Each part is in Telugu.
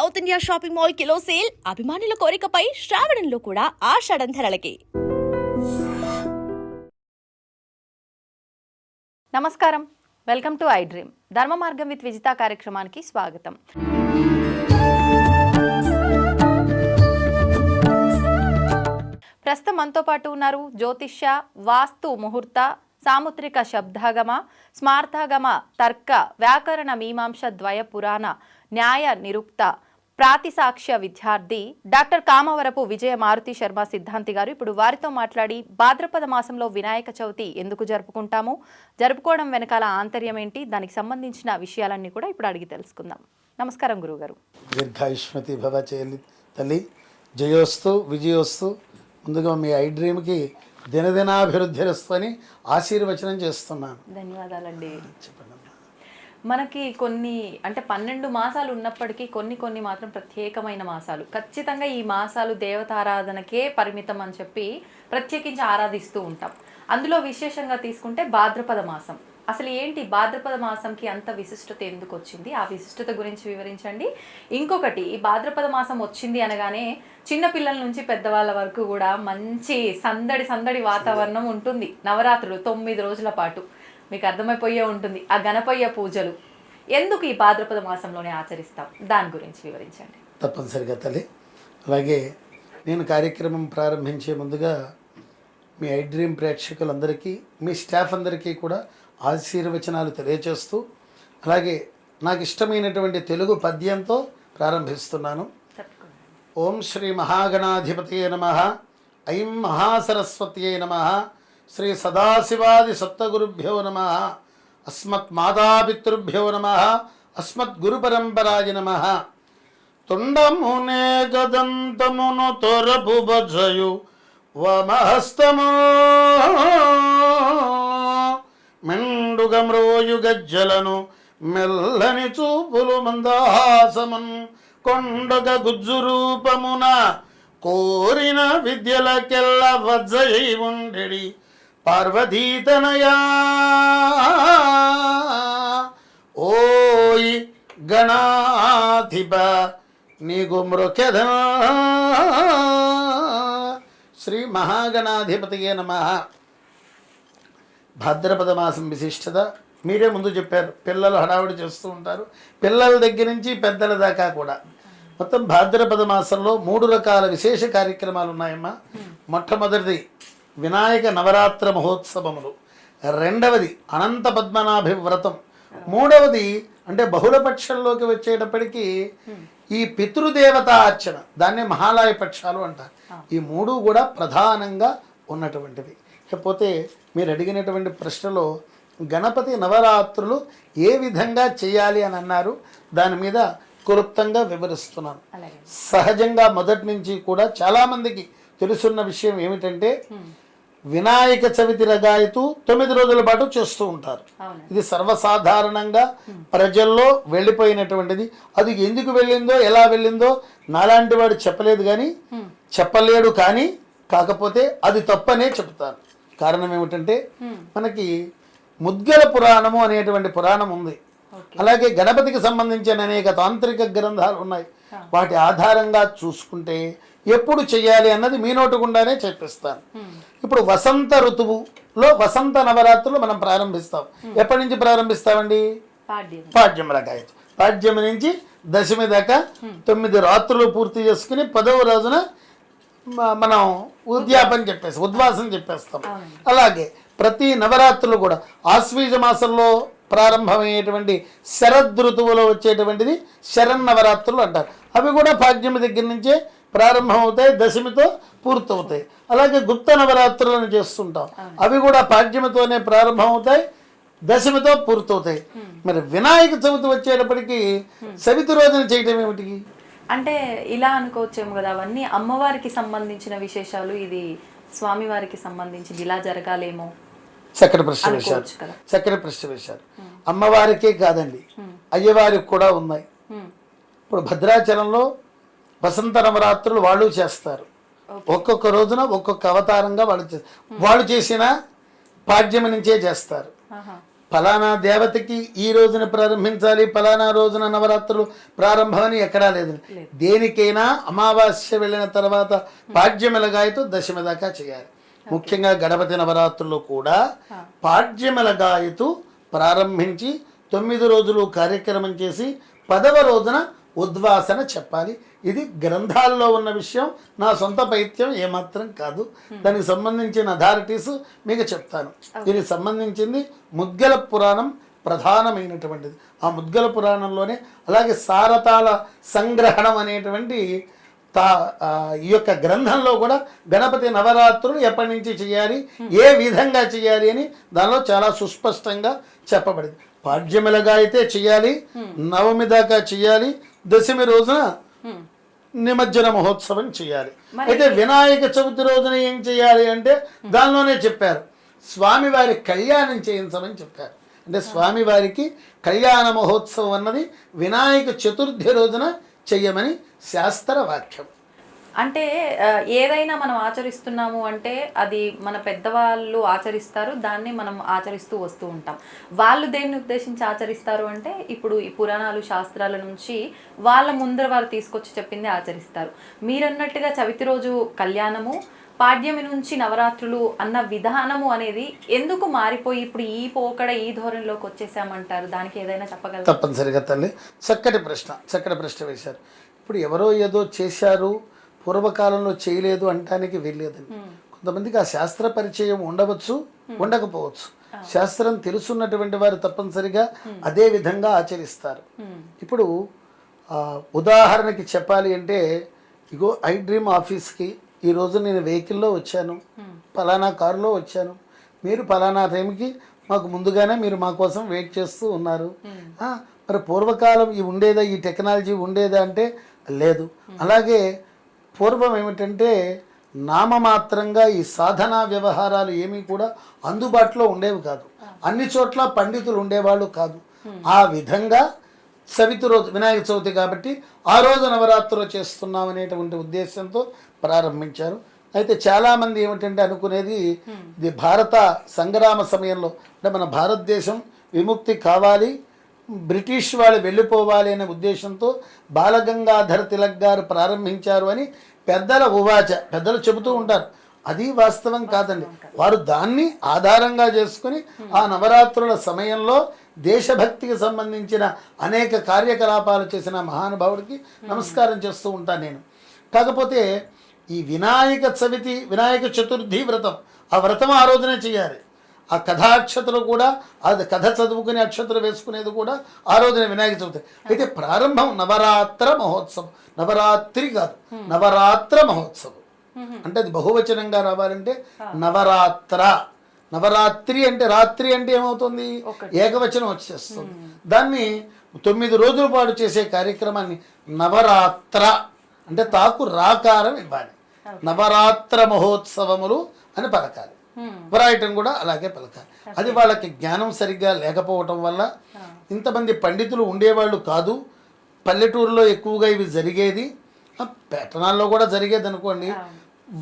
South India shopping mall kilo sale అభిమానుల కోరికపై శ్రావణంలో కూడా ఆషాఢం ధరలకి. నమస్కారం, వెల్కమ్ టు ఐ డ్రీమ్. ధర్మ మార్గం విత్ విజిత కార్యక్రమానికి స్వాగతం. ప్రస్తుతం మనతో పాటు ఉన్నారు జ్యోతిష్య, వాస్తు, ముహూర్త, సాముద్రిక శబ్దాగమ, స్మార్థాగమ, తర్క, వ్యాకరణ, మీమాంస, ద్వయ, పురాణ, న్యాయ నిరుక్త, ప్రాతిసాక్ష్య విద్యార్థి డాక్టర్ కామవరపు విజయ మారుతి శర్మ సిద్ధాంతి గారు. ఇప్పుడు వారితో మాట్లాడి భాద్రపద మాసంలో వినాయక చవితి ఎందుకు జరుపుకుంటాము, జరుపుకోవడం వెనకాల ఆంతర్యం ఏంటి, దానికి సంబంధించిన విషయాలన్నీ కూడా ఇప్పుడు అడిగి తెలుసుకుందాం. నమస్కారం గురువుగారు. దీర్ఘాయుష్మతి భవ చేయాలి తల్లి, జయోస్తు విజయోస్తు. ముందుగా మీ ఐ డ్రీమ్కి దినదినాభివృద్ధిరస్తు అని ఆశీర్వచనం చేస్తున్నాను. ధన్యవాదాలండి. చెప్పండి. మనకి కొన్ని అంటే 12 మాసాలు ఉన్నప్పటికీ కొన్ని మాత్రం ప్రత్యేకమైన మాసాలు. ఖచ్చితంగా ఈ మాసాలు దేవతారాధనకే పరిమితం అని చెప్పి ప్రత్యేకించి ఆరాధిస్తూ ఉంటాం. అందులో విశేషంగా తీసుకుంటే భాద్రపద మాసం. అసలు ఏంటి భాద్రపద మాసంకి అంత విశిష్టత ఎందుకు వచ్చింది, ఆ విశిష్టత గురించి వివరించండి. ఇంకొకటి, ఈ భాద్రపద మాసం వచ్చింది అనగానే చిన్నపిల్లల నుంచి పెద్దవాళ్ళ వరకు కూడా మంచి సందడి వాతావరణం ఉంటుంది. నవరాత్రులు 9 రోజుల పాటు మీకు అర్థమైపోయే ఉంటుంది. ఆ గణపయ్య పూజలు ఎందుకు ఈ భాద్రపద మాసంలోనే ఆచరిస్తాం, దాని గురించి వివరించండి. తప్పనిసరిగా తల్లి. అలాగే నేను కార్యక్రమం ప్రారంభించే ముందుగా మీ ఐ డ్రీమ్ ప్రేక్షకులందరికీ, మీ స్టాఫ్ అందరికీ కూడా ఆశీర్వచనాలు తెలియచేస్తూ, అలాగే నాకు ఇష్టమైనటువంటి తెలుగు పద్యంతో ప్రారంభిస్తున్నాను. ఓం శ్రీ మహాగణాధిపతయే నమః, ఐం మహాసరస్వత్యై నమః, శ్రీ సదాశివాది సప్తగురుభ్యో నమః, అస్మత్ మాతాపితృభ్యో నమః, అస్మత్ గురు పరంపరాయ నమః. తుండమునే గదంతమును తొరపు బజయు వమహస్తము మెండుగ మ్రోయు గజ్జలను మెల్లని చూపులు మందహాసమున్ కొండగ గుజ్జు రూపమున కోరిన విద్యలకెల్ల వజ్జయి ఉండెడి పార్వతీతనయా ఓయ్ గణాధిప నీకు మృఖ్యధ శ్రీ మహాగణాధిపతియే నమః. భాద్రపద మాసం విశిష్టత మీరే ముందు చెప్పారు. పిల్లలు హడావుడి చేస్తూ ఉంటారు, పిల్లల దగ్గర నుంచి పెద్దల దాకా కూడా. మొత్తం భాద్రపద మాసంలో 3 రకాల విశేష కార్యక్రమాలు ఉన్నాయమ్మా. మొట్టమొదటిది వినాయక నవరాత్ర మహోత్సవములు, రెండవది అనంత పద్మనాభి వ్రతం, మూడవది అంటే బహుళపక్షంలోకి వచ్చేటప్పటికీ ఈ పితృదేవత అర్చన, దాన్నే మహాలయ పక్షాలు అంటారు. ఈ 3 కూడా ప్రధానంగా ఉన్నటువంటివి. ఇకపోతే మీరు అడిగినటువంటి ప్రశ్నలో గణపతి నవరాత్రులు ఏ విధంగా చేయాలి అని అన్నారు, దాని మీద క్లుప్తంగా వివరిస్తున్నాను. సహజంగా మొదటి నుంచి కూడా చాలామందికి తెలుసున్న విషయం ఏమిటంటే, వినాయక చవితి రగాయతు 9 రోజుల పాటు చేస్తూ ఉంటారు. ఇది సర్వసాధారణంగా ప్రజల్లో వెళ్ళిపోయినటువంటిది. అది ఎందుకు వెళ్ళిందో, ఎలా వెళ్ళిందో నాలాంటి వాడు చెప్పలేడు కానీ కాకపోతే అది తప్పనే చెప్తాను. కారణం ఏమిటంటే, మనకి ముద్గల పురాణము అనేటువంటి పురాణం ఉంది. అలాగే గణపతికి సంబంధించిన అనేక తాంత్రిక గ్రంథాలు ఉన్నాయి. వాటి ఆధారంగా చూసుకుంటే ఎప్పుడు చెయ్యాలి అన్నది మీ నోటి గుండానే చెప్పిస్తాను. ఇప్పుడు వసంత ఋతువులో వసంత నవరాత్రులు మనం ప్రారంభిస్తాం. ఎప్పటి నుంచి ప్రారంభిస్తామండి? పాడ్యం రకాయతు. పాడ్యం నుంచి దశమి దాకా 9 రాత్రులు పూర్తి చేసుకుని 10వ రోజున మనం ఉద్వాసం చెప్పేస్తాం. అలాగే ప్రతి నవరాత్రులు కూడా ఆశ్వీజ మాసంలో ప్రారంభమయ్యేటువంటి శరదృతువులో వచ్చేటువంటిది శరన్నవరాత్రులు అంటారు. అవి కూడా పాడ్యమి దగ్గర నుంచే ప్రారంభమవుతాయి, దశమితో పూర్తవుతాయి. అలాగే గుప్త నవరాత్రులను చేస్తుంటాం. అవి కూడా పాడ్యమితోనే ప్రారంభమవుతాయి, దశమితో పూర్తవుతాయి. మరి వినాయక చవితి వచ్చేటప్పటికి సవితి రోజున చేయటం ఏమిటి అంటే ఇలా అనుకోవచ్చేమో కదా, అవన్నీ అమ్మవారికి సంబంధించిన విశేషాలు, ఇది స్వామివారికి సంబంధించింది, ఇలా జరగాలేమో. చక్కటి ప్రశ్న వేశారు. అమ్మవారికే కాదండి, అయ్యవారికి కూడా ఉన్నాయి. ఇప్పుడు భద్రాచలంలో వసంత నవరాత్రులు వాళ్ళు చేస్తారు. ఒక్కొక్క రోజున ఒక్కొక్క అవతారంగా వాళ్ళు చేసిన పాడ్యమి నుంచే చేస్తారు. ఫలానా దేవతకి ఈ రోజున ప్రారంభించాలి, ఫలానా రోజున నవరాత్రులు ప్రారంభమని ఎక్కడా లేదు. దేనికైనా అమావాస్య వెళ్ళిన తర్వాత పాడ్యమిలగాయతో దశమి దాకా చేయాలి. ముఖ్యంగా గణపతి నవరాత్రులు కూడా పాడ్యమిలగాయతు ప్రారంభించి 9 రోజులు కార్యక్రమం చేసి 10వ రోజున ఉద్వాసన చెప్పాలి. ఇది గ్రంథాల్లో ఉన్న విషయం, నా సొంత పైత్యం ఏమాత్రం కాదు. దానికి సంబంధించిన అథారిటీస్ మీకు చెప్తాను. దీనికి సంబంధించింది ముద్గల పురాణం ప్రధానమైనటువంటిది. ఆ ముద్గల పురాణంలోనే అలాగే సారతాళ సంగ్రహణం అనేటువంటి ఈ యొక్క గ్రంథంలో కూడా గణపతి నవరాత్రులు ఎప్పటి నుంచి చేయాలి, ఏ విధంగా చేయాలి అని దానిలో చాలా సుస్పష్టంగా చెప్పబడింది. పాడ్యమిలగా అయితే చేయాలి, నవమి దాకా చేయాలి, దశమి రోజున నిమజ్జన మహోత్సవం చేయాలి. అయితే వినాయక చవితి రోజున ఏం చేయాలి అంటే దానిలోనే చెప్పారు, స్వామివారి కళ్యాణం చేయించమని చెప్పారు. అంటే స్వామివారికి కళ్యాణ మహోత్సవం అన్నది వినాయక చతుర్థి రోజున చెయ్యమని శాస్త్ర వాక్యం. అంటే ఏదైనా మనం ఆచరిస్తున్నాము అంటే అది మన పెద్దవాళ్ళు ఆచరిస్తారు, దాన్ని మనం ఆచరిస్తూ వస్తూ ఉంటాం. వాళ్ళు దేన్ని ఉద్దేశించి ఆచరిస్తారు అంటే ఇప్పుడు ఈ పురాణాలు శాస్త్రాల నుంచి వాళ్ళ ముందర వారు తీసుకొచ్చి చెప్పింది ఆచరిస్తారు. మీరన్నట్టుగా చవితి రోజు కళ్యాణము, పాడ్యమి నుంచి నవరాత్రులు అన్న విధానము అనేది ఎందుకు మారిపోయి ఇప్పుడు ఈ పోకడ ఈ ధోరణిలోకి వచ్చేసామంటారు? దానికి ఏదైనా చెప్పగలరు? తప్పనిసరిగా తల్లి, చక్కటి ప్రశ్న వేశారు. ఇప్పుడు ఎవరో ఏదో చేశారు, పూర్వకాలంలో చేయలేదు అంటానికి వెళ్ళలేదండి. కొంతమందికి ఆ శాస్త్ర పరిచయం ఉండవచ్చు, ఉండకపోవచ్చు. శాస్త్రం తెలుసున్నటువంటి వారు తప్పనిసరిగా అదే విధంగా ఆచరిస్తారు. ఇప్పుడు ఉదాహరణకి చెప్పాలి అంటే, ఇగో ఐ డ్రీమ్ ఆఫీస్కి ఈరోజు నేను వెహికల్లో వచ్చాను, పలానా కారులో వచ్చాను, మీరు పలానా టైంకి మాకు ముందుగానే మీరు మా కోసం వెయిట్ చేస్తూ ఉన్నారు. మరి పూర్వకాలం ఈ ఉండేదా, ఈ టెక్నాలజీ ఉండేదా అంటే లేదు. అలాగే పూర్వం ఏమిటంటే నామమాత్రంగా ఈ సాధనా వ్యవహారాలు ఏమీ కూడా అందుబాటులో ఉండేవి కాదు. అన్ని చోట్ల పండితులు ఉండేవాళ్ళు కాదు. ఆ విధంగా చవితి రోజు వినాయక చవితి కాబట్టి ఆ రోజు నవరాత్రులు చేస్తున్నాం అనేటువంటి ఉద్దేశంతో ప్రారంభించారు. అయితే చాలామంది ఏమిటంటే అనుకునేది ఇది భారత సంగ్రామ సమయంలో, అంటే మన భారతదేశం విముక్తి కావాలి, బ్రిటిష్ వాళ్ళు వెళ్ళిపోవాలి అనే ఉద్దేశంతో బాలగంగాధర తిలక్ గారు ప్రారంభించారు అని పెద్దలు చెబుతూ ఉంటారు. అది వాస్తవం కాదండి. వారు దాన్ని ఆధారంగా చేసుకుని ఆ నవరాత్రుల సమయంలో దేశభక్తికి సంబంధించిన అనేక కార్యకలాపాలు చేసిన మహానుభావుడికి నమస్కారం చేస్తూ ఉంటాను నేను. కాకపోతే ఈ వినాయక చవితి, వినాయక చతుర్థి వ్రతం, ఆ వ్రతం ఆ రోజునే చేయాలి. ఆ కథాక్షతలు కూడా, అది కథ చదువుకునే అక్షతలు వేసుకునేది కూడా ఆ రోజున వినాయక చవితి. అయితే ప్రారంభం నవరాత్ర మహోత్సవం, నవరాత్రి కాదు, నవరాత్ర మహోత్సవం. అంటే అది బహువచనంగా రావాలంటే నవరాత్ర. నవరాత్రి అంటే రాత్రి అంటే ఏమవుతుంది, ఏకవచనం వచ్చేస్తుంది. దాన్ని 9 రోజుల పాటు చేసే కార్యక్రమాన్ని నవరాత్ర అంటే తాకు రాకారం ఇవ్వాలి. నవరాత్ర మహోత్సవములు అని పలకాలి. వ్రాయటం కూడా అలాగే పలకాలి. అది వాళ్ళకి జ్ఞానం సరిగ్గా లేకపోవటం వల్ల, ఇంతమంది పండితులు ఉండేవాళ్ళు కాదు, పల్లెటూరులో ఎక్కువగా ఇవి జరిగేది, పట్టణాల్లో కూడా జరిగేది అనుకోండి.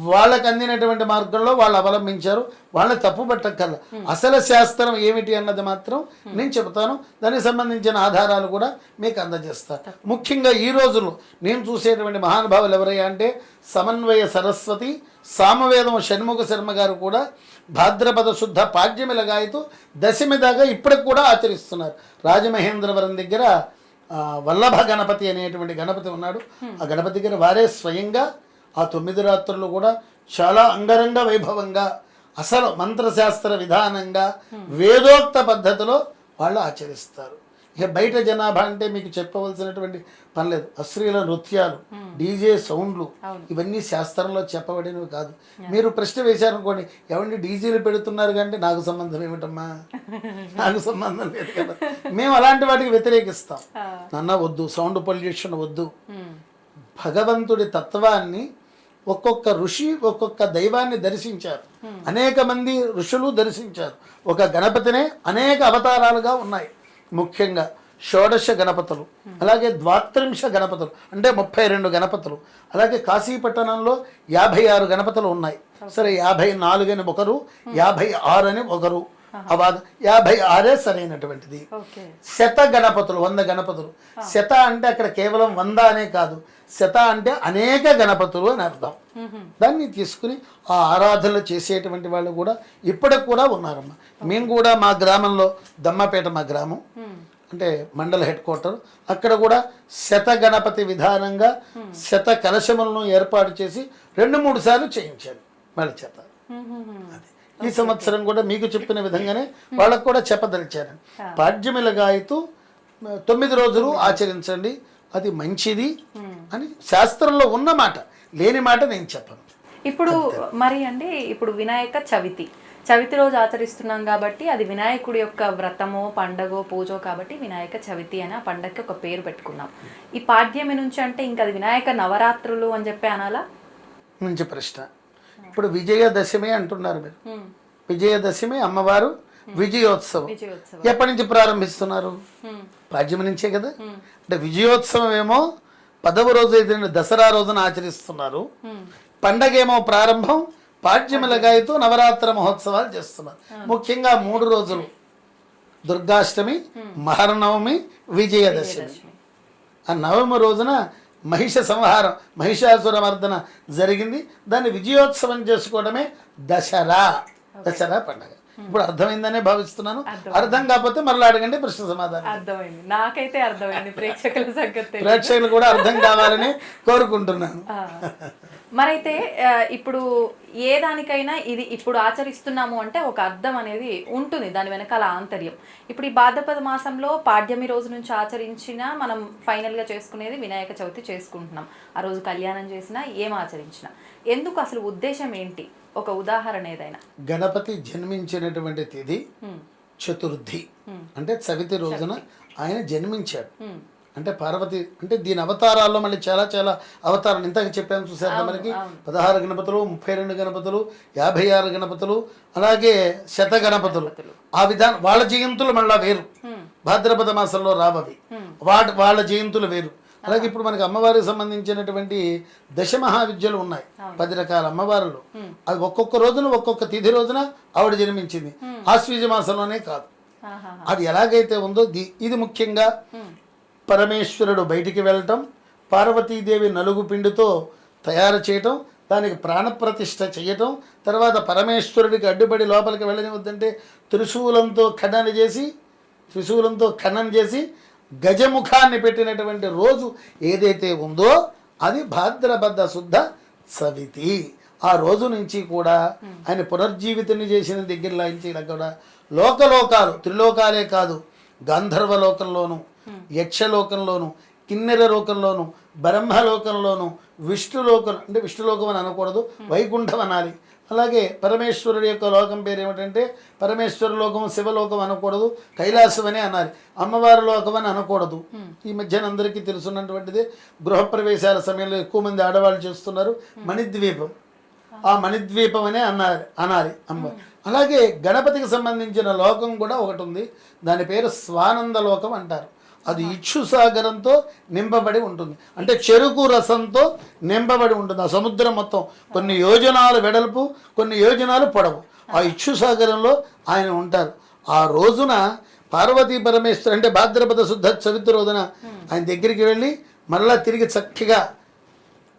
వాళ్ళకి అందినటువంటి మార్గంలో వాళ్ళు అవలంబించారు, వాళ్ళని తప్పు పట్టక్కర్ల. అసలు శాస్త్రం ఏమిటి అన్నది మాత్రం నేను చెబుతాను, దానికి సంబంధించిన ఆధారాలు కూడా మీకు అందజేస్తాను. ముఖ్యంగా ఈ రోజుల్లో నేను చూసేటువంటి మహానుభావులు ఎవరయ్యా అంటే సమన్వయ సరస్వతి, సామవేదం షణ్ముఖ శర్మ గారు కూడా భాద్రపద శుద్ధ పాడ్యమిలగాయతో దశమి దాకా ఇప్పటికి కూడా ఆచరిస్తున్నారు. రాజమహేంద్రవరం దగ్గర వల్లభ గణపతి అనేటువంటి గణపతి ఉన్నాడు. ఆ గణపతి దగ్గర వారే స్వయంగా ఆ 9 రాత్రులు కూడా చాలా అంగరంగ వైభవంగా, అసలు మంత్రశాస్త్ర విధానంగా, వేదోక్త పద్ధతిలో వాళ్ళు ఆచరిస్తారు. ఇక బయట జనాభా అంటే మీకు చెప్పవలసినటువంటి పని లేదు. అశ్లీల నృత్యాలు, డీజే సౌండ్లు, ఇవన్నీ శాస్త్రంలో చెప్పబడినవి కాదు. మీరు ప్రశ్న వేశారనుకోండి, ఎవరిని డీజేలు పెడుతున్నారు కంటే నాకు సంబంధం ఏమిటమ్మా, నాకు సంబంధం లేదు కదా. మేము అలాంటి వాటికి వ్యతిరేకిస్తాం. నాన్న వద్దు, సౌండ్ పొల్యూషన్ వద్దు. భగవంతుడి తత్వాన్ని ఒక్కొక్క ఋషి ఒక్కొక్క దైవాన్ని దర్శించారు. అనేక మంది ఋషులు దర్శించారు. ఒక గణపతినే అనేక అవతారాలుగా ఉన్నాయి. ముఖ్యంగా షోడశ గణపతులు, అలాగే ద్వాత్రింశ గణపతులు అంటే 32 గణపతులు, అలాగే కాశీపట్టణంలో 56 గణపతులు ఉన్నాయి. సరే 54 అని ఒకరు, 56 అని ఒకరు, అవాద 56 సరైనటువంటిది. ఓకే. శత గణపతులు 100 గణపతులు. శత అంటే అక్కడ కేవలం 100 అనే కాదు, శత అంటే అనేక గణపతులు అని అర్థం. దాన్ని తీసుకుని ఆ ఆరాధనలు చేసేటువంటి వాళ్ళు కూడా ఇప్పటికి కూడా ఉన్నారమ్మా. మేము కూడా మా గ్రామంలో దమ్మపేట మా గ్రామం అంటే మండల హెడ్ క్వార్టర్, అక్కడ కూడా శత గణపతి విధానంగా శత కలశములను ఏర్పాటు చేసి 2-3 సార్లు చేయించాను వాళ్ళ చేత. అది ఈ సంవత్సరం కూడా మీకు చెప్పిన విధంగానే వాళ్ళకు కూడా చెప్పదలిచాను. పాడ్యమిల గాయతూ 9 రోజులు ఆచరించండి, అది మంచిది అని శాస్త్రంలో ఉన్న మాట, లేని మాట నేను చెప్పను. ఇప్పుడు మరి అండి, ఇప్పుడు వినాయక చవితి రోజు ఆచరిస్తున్నాం కాబట్టి అది వినాయకుడి యొక్క వ్రతమో పండగో పూజో కాబట్టి వినాయక చవితి అని ఆ పండగకి ఒక పేరు పెట్టుకున్నాం. ఈ పాడ్యమి నుంచి అంటే ఇంకా అది వినాయక నవరాత్రులు అని చెప్పి అనాలా? మంచి ప్రశ్న. ఇప్పుడు విజయదశమి అంటున్నారు మీరు. విజయదశమి అమ్మవారు విజయోత్సవం ఎప్పటి నుంచి ప్రారంభిస్తున్నారు? పాడ్యమి నుంచే కదా. అంటే విజయోత్సవం ఏమో 10వ రోజు అయితే దసరా రోజున ఆచరిస్తున్నారు, పండగ ఏమో ప్రారంభం పాడ్యమిల గాయతో నవరాత్ర మహోత్సవాలు చేస్తున్నారు. ముఖ్యంగా 3 రోజులు, దుర్గాష్టమి, మహర్నవమి, విజయదశమి. ఆ నవమి రోజున మహిష సంహారం, మహిషాసుర మర్దన జరిగింది. దాన్ని విజయోత్సవం చేసుకోవడమే దసరా పండగ. ఇప్పుడు అర్థమైందనే భావిస్తున్నాను. అర్థం కాకపోతే మరలా అడగండి, ప్రశ్న సమాధానం. అర్థమైంది, నాకైతే అర్థమైంది. ప్రేక్షకులు కూడా అర్థం కావాలని కోరుకుంటున్నాను. మరైతే ఇప్పుడు ఏ దానికైనా ఇది ఇప్పుడు ఆచరిస్తున్నాము అంటే ఒక అర్థం అనేది ఉంటుంది, దాని వెనకాల ఆంతర్యం. ఇప్పుడు ఈ భాద్రపద మాసంలో పాడ్యమి రోజు నుంచి ఆచరించిన మనం ఫైనల్గా చేసుకునేది వినాయక చవితి చేసుకుంటున్నాం. ఆ రోజు కళ్యాణం చేసినా ఏం ఆచరించినా ఎందుకు, అసలు ఉద్దేశం ఏంటి? ఒక ఉదాహరణ ఏదైనా. గణపతి జన్మించినటువంటి తేదీ చతుర్థి, అంటే చవితి రోజున ఆయన జన్మించాడు. అంటే పార్వతి అంటే దీని అవతారాల్లో మళ్ళీ చాలా చాలా అవతారాలు ఇంతకు చెప్పాను చూసారు. మనకి 16 గణపతులు, 32 గణపతులు, 56 గణపతులు, అలాగే శత గణపతులు. ఆ విధానం వాళ్ళ జయంతులు మళ్ళా వేరు, భాద్రపద మాసంలో రావవి వాళ్ళ జయంతులు వేరు. అలాగే ఇప్పుడు మనకి అమ్మవారికి సంబంధించినటువంటి దశమహావిద్యలు ఉన్నాయి, 10 రకాల అమ్మవారులు. అది ఒక్కొక్క రోజున ఒక్కొక్క తిథి రోజున ఆవిడ జన్మించింది, ఆశ్వీజ మాసంలోనే కాదు. అది ఎలాగైతే ఉందో ఇది ముఖ్యంగా పరమేశ్వరుడు బయటికి వెళ్ళటం, పార్వతీదేవి నలుగు పిండితో తయారు చేయటం, దానికి ప్రాణప్రతిష్ఠ చేయటం, తర్వాత పరమేశ్వరుడికి అడ్డుపడి లోపలికి వెళ్ళనివద్దంటే త్రిశూలంతో ఖననం చేసి గజముఖాన్ని పెట్టినటువంటి రోజు ఏదైతే ఉందో అది భాద్రపద శుద్ధ చవితి. ఆ రోజు నుంచి కూడా ఆయన పునర్జీవితాన్ని చేసిన దగ్గర నుంచి కూడా లోకలోకాలు, త్రిలోకాలే కాదు, గంధర్వ లోకంలోను, యక్షలోకంలోను, కిన్నెర లోకంలోను, బ్రహ్మలోకంలోను, విష్ణులోకం అంటే విష్ణులోకం అని అనకూడదు, వైకుంఠం అనాలి. అలాగే పరమేశ్వరుడి యొక్క లోకం పేరు ఏమిటంటే పరమేశ్వర లోకం, శివలోకం అనకూడదు, కైలాసం అనే అనాలి, అమ్మవారి లోకం అని అనకూడదు. ఈ మధ్యన అందరికీ తెలుసున్నటువంటిది, గృహప్రవేశాల సమయంలో ఎక్కువ మంది ఆడవాళ్ళు చేస్తున్నారు మణిద్వీపం, ఆ మణిద్వీపం అనే అనాలి అమ్మ. అలాగే గణపతికి సంబంధించిన లోకం కూడా ఒకటి ఉంది, దాని పేరు స్వానంద లోకం అంటారు. అది ఇక్షుసాగరంతో నింపబడి ఉంటుంది, అంటే చెరుకు రసంతో నింపబడి ఉంటుంది. ఆ సముద్రం మొత్తం కొన్ని యోజనాలు వెడల్పు, కొన్ని యోజనాలు పొడవు, ఆ ఇక్షుసాగరంలో ఆయన ఉంటారు. ఆ రోజున పార్వతీ పరమేశ్వరు అంటే భాద్రపద శుద్ధ చవితి రోజున ఆయన దగ్గరికి వెళ్ళి మళ్ళా తిరిగి చక్కగా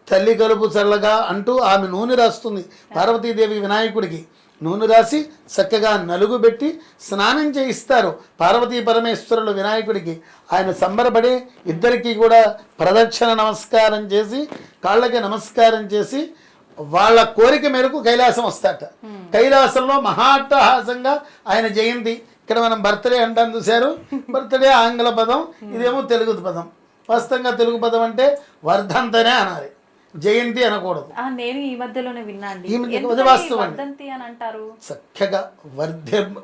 తల్లి కలుపు చల్లగా అంటూ ఆమె నూనె రాస్తుంది. పార్వతీదేవి వినాయకుడికి నూనె రాసి చక్కగా నలుగు పెట్టి స్నానం చేయిస్తారు పార్వతీ పరమేశ్వరులు వినాయకుడికి. ఆయన సంబరపడి ఇద్దరికీ కూడా ప్రదక్షిణ నమస్కారం చేసి కాళ్ళకి నమస్కారం చేసి వాళ్ళ కోరిక మేరకు కైలాసం వస్తాట. కైలాసంలో మహాట్టహాసంగా ఆయన జయంతి. ఇక్కడ మనం బర్త్డే అంటాం చూశారు, బర్త్డే ఆంగ్ల పదం, ఇదేమో తెలుగు పదం. వాస్తవంగా తెలుగు పదం అంటే వర్ధంతనే అనాలి, జయంతి అనకూడదు. నేను ఈ మధ్యలోనే విన్నాండి, వర్ధంతి అని అంటారు. చక్కగా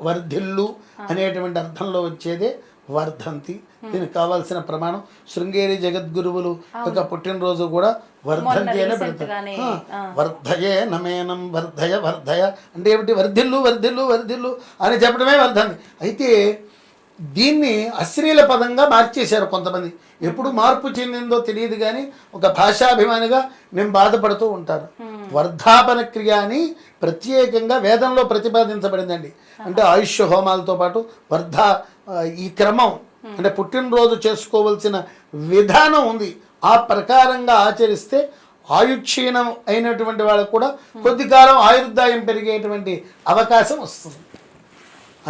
వర్ధిల్లు అనేటువంటి అర్థంలో వచ్చేదే వర్ధంతి. దీనికి కావాల్సిన ప్రమాణం శృంగేరి జగద్గురువులు యొక్క పుట్టినరోజు కూడా వర్ధంతి అనే పెడతారు. వర్ధయే నమేనం వర్ధయ అంటే ఏమిటి? వర్ధిల్లు వర్ధిల్లు వర్ధిల్లు అని చెప్పడమే వర్ధంతి. అయితే దీన్ని అశ్లీల పదంగా మార్చేశారు కొంతమంది. ఎప్పుడు మార్పు చెందిందో తెలియదు కానీ ఒక భాషాభిమానిగా మేము బాధపడుతూ ఉంటారు. వర్ధాపన క్రియ అని ప్రత్యేకంగా వేదంలో ప్రతిపాదించబడిందండి. అంటే ఆయుష్ హోమాలతో పాటు ఈ క్రమం అంటే పుట్టినరోజు చేసుకోవలసిన విధానం ఉంది. ఆ ప్రకారంగా ఆచరిస్తే ఆయుక్షీణం అయినటువంటి వాళ్ళకు కూడా కొద్ది కాలం ఆయుర్దాయం పెరిగేటువంటి అవకాశం వస్తుంది.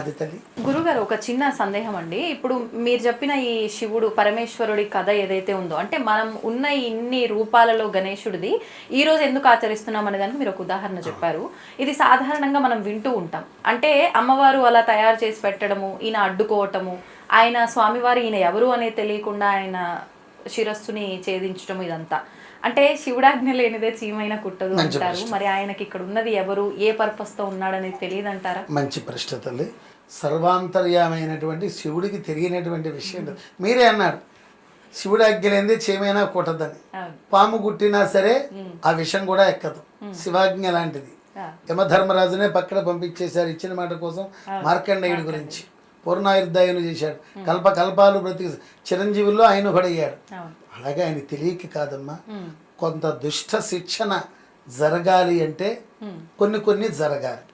అది తల్లి. గురుగారు, ఒక చిన్న సందేహం అండి. ఇప్పుడు మీరు చెప్పిన ఈ శివుడు పరమేశ్వరుడి కథ ఏదైతే ఉందో, అంటే మనం ఉన్న ఇన్ని రూపాలలో గణేశుడిది ఈ రోజు ఎందుకు ఆచరిస్తున్నాం అనే దానికి మీరు ఒక ఉదాహరణ చెప్పారు. ఇది సాధారణంగా మనం వింటూ ఉంటాం. అంటే అమ్మవారు అలా తయారు చేసి పెట్టడము, ఈయన అడ్డుకోవటము, ఆయన స్వామివారు ఈయన ఎవరు అనేది తెలియకుండా ఆయన శిరస్సుని ఛేదించడం, ఇదంతా అంటే శివుడాజ్ఞ లేనిదే చీమైనా కుట్టదు అంటారు. మరి ఆయనకి ఇక్కడ ఉన్నది ఎవరు, ఏ పర్పస్ తో ఉన్నాడనేది తెలియదు అంటారా? మంచి ప్రశ్న తల్లి. సర్వాంతర్యామైనటువంటి శివుడికి తెలియనటువంటి విషయం మీరే అన్నారు. శివుడి ఆజ్ఞ లేనిదే చీమైనా కుట్టదని. పాము కుట్టినా సరే ఆ విషయం కూడా ఎక్కదు. శివాజ్ఞ లాంటిది. యమధర్మరాజునే పక్కన పంపించేశారు ఇచ్చిన మాట కోసం. మార్కండేయుడి గురించి పూర్ణాయుర్దాయులు చేశాడు. కల్పకల్పాలు బ్రతికి చిరంజీవుల్లో ఆయన ఒకడయ్యాడు. అలాగే ఆయన తెలియక కాదమ్మా. కొంత దుష్ట శిక్షణ జరగాలి అంటే కొన్ని జరగాలి.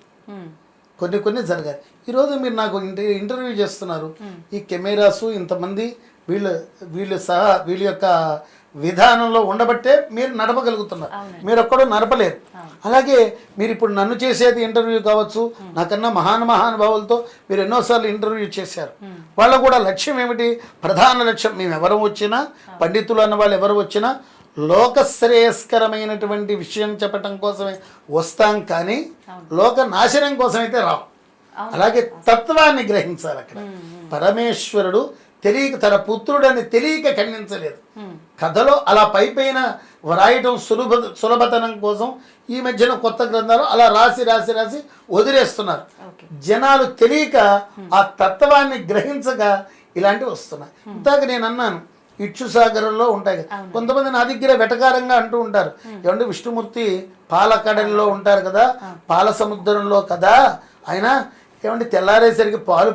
కొన్ని జరగాలి. ఈరోజు మీరు నాకు ఇంటర్వ్యూ చేస్తున్నారు. ఈ కెమెరాసు ఇంతమంది వీళ్ళు సహా వీళ్ళ యొక్క విధానంలో ఉండబట్టే మీరు నడపగలుగుతున్నారు. మీరు ఒక్కడూ నడపలేరు. అలాగే మీరు ఇప్పుడు నన్ను చేసేది ఇంటర్వ్యూ కావచ్చు. నాకన్నా మహానుభావులతో మీరు ఎన్నోసార్లు ఇంటర్వ్యూ చేశారు. వాళ్ళ కూడా లక్ష్యం ఏమిటి? ప్రధాన లక్ష్యం మేము ఎవరు వచ్చినా, పండితులు అన్న వాళ్ళు ఎవరు వచ్చినా లోక శ్రేయస్కరమైనటువంటి విషయం చెప్పటం కోసమే వస్తాం, కానీ లోక నాశనం కోసం అయితే రావు. అలాగే తత్వాన్ని గ్రహించాలి. అక్కడ పరమేశ్వరుడు తెలియక తన పుత్రుడని తెలియక ఖండించలేదు. కథలో అలా పైపైన వ్రాయటం సులభతనం కోసం ఈ మధ్యన కొత్త గ్రంథాలు అలా రాసి వదిలేస్తున్నారు. జనాలు తెలియక ఆ తత్వాన్ని గ్రహించక ఇలాంటివి వస్తున్నాయి. ఇంతాక నేను అన్నాను ఇక్షుసాగరంలో ఉంటాయి కదా. కొంతమంది నా దగ్గర వెటకారంగా అంటూ ఉంటారు, ఏమంటే విష్ణుమూర్తి పాలకడలిలో ఉంటారు కదా, పాల సముద్రంలో కదా, ఆయన ఏమంటే తెల్లారేసరికి పాలు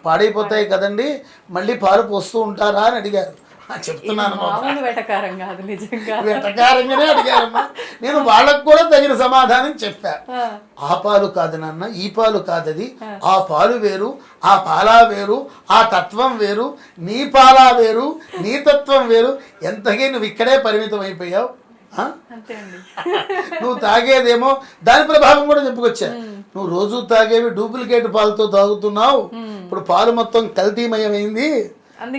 పాడైపోతాయి కదండి, మళ్ళీ పాలు పోస్తూ ఉంటారా అని అడిగారు. చెప్తున్నాను వెటకారంగానే అడిగారమ్మా. నేను వాళ్ళకు కూడా తగిన సమాధానం చెప్పా. ఆ పాలు కాదు నాన్న, ఈ పాలు కాదది, ఆ పాలు వేరు, ఆ పాలా వేరు, ఆ తత్వం వేరు, నీ పాలా వేరు, నీ తత్వం వేరు. ఎంతకీ నువ్వు ఇక్కడే పరిమితం అయిపోయావు. నువ్వు తాగేదేమో దాని ప్రభావం కూడా చెప్పుకొచ్చా. నువ్వు రోజు తాగేవి డూప్లికేట్ పాలతో తాగుతున్నావు. ఇప్పుడు పాలు మొత్తం కల్తీమయమైంది,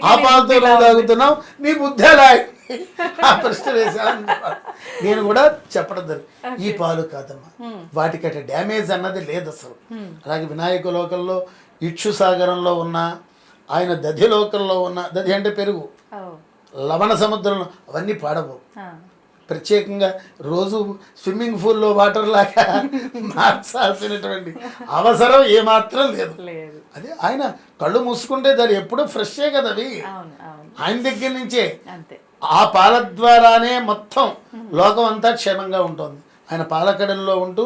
ఆ పాలతో నువ్వు తాగుతున్నావు. నీ బుద్ధి ఎలా? ఆ ప్రశ్న వేసాను. నేను కూడా చెప్పడం జరిగింది, ఈ పాలు కాదమ్మా, వాటికట డ్యామేజ్ అన్నది లేదు అసలు. అలాగే వినాయక లోకంలో, ఇక్షుసాగరంలో ఉన్న ఆయన, దధి లోకంలో ఉన్న, దధి అంటే పెరుగు, లవణ సముద్రంలో అవన్నీ పాడవు. ప్రత్యేకంగా రోజు స్విమ్మింగ్ పూల్లో వాటర్ లాగా మార్చాల్సినటువంటి అవసరం ఏమాత్రం లేదు. అదే ఆయన కళ్ళు మూసుకుంటే దాన్ని ఎప్పుడూ ఫ్రెషే కదా అవి, ఆయన దగ్గర నుంచే. ఆ పాల ద్వారానే మొత్తం లోకం అంతా క్షేమంగా ఉంటుంది. ఆయన పాలకడల్లో ఉంటూ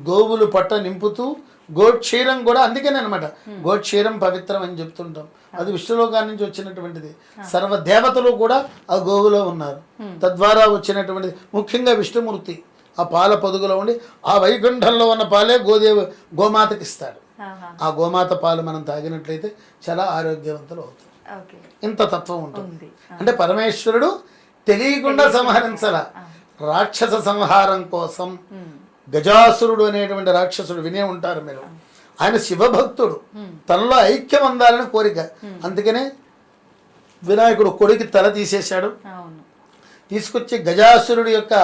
గోవులు పట్ట నింపుతూ, గోక్షీరం కూడా అందుకనే అనమాట, గోక్షీరం పవిత్రం అని చెప్తుంటాం. అది విష్ణులోకాన్ని నుంచి వచ్చినటువంటిది. సర్వదేవతలు కూడా ఆ గోవులో ఉన్నారు. తద్వారా వచ్చినటువంటిది. ముఖ్యంగా విష్ణుమూర్తి ఆ పాల పొదుగులో ఉండి ఆ వైకుంఠంలో ఉన్న పాలే గోమాతకి ఇస్తాడు. ఆ గోమాత పాలు మనం తాగినట్లయితే చాలా ఆరోగ్యవంతులు అవుతారు. ఇంత తత్వం ఉంటుంది. అంటే పరమేశ్వరుడు తెలియకుండా సంహరించాల. రాక్షస సంహారం కోసం గజాసురుడు అనేటువంటి రాక్షసుడు వినే ఉంటారు మీరు. ఆయన శివభక్తుడు, తనలో ఐక్యం అందాలని కోరిక. అందుకనే వినాయకుడు కొడుకు తల తీసేశాడు. తీసుకొచ్చి గజాసురుడి యొక్క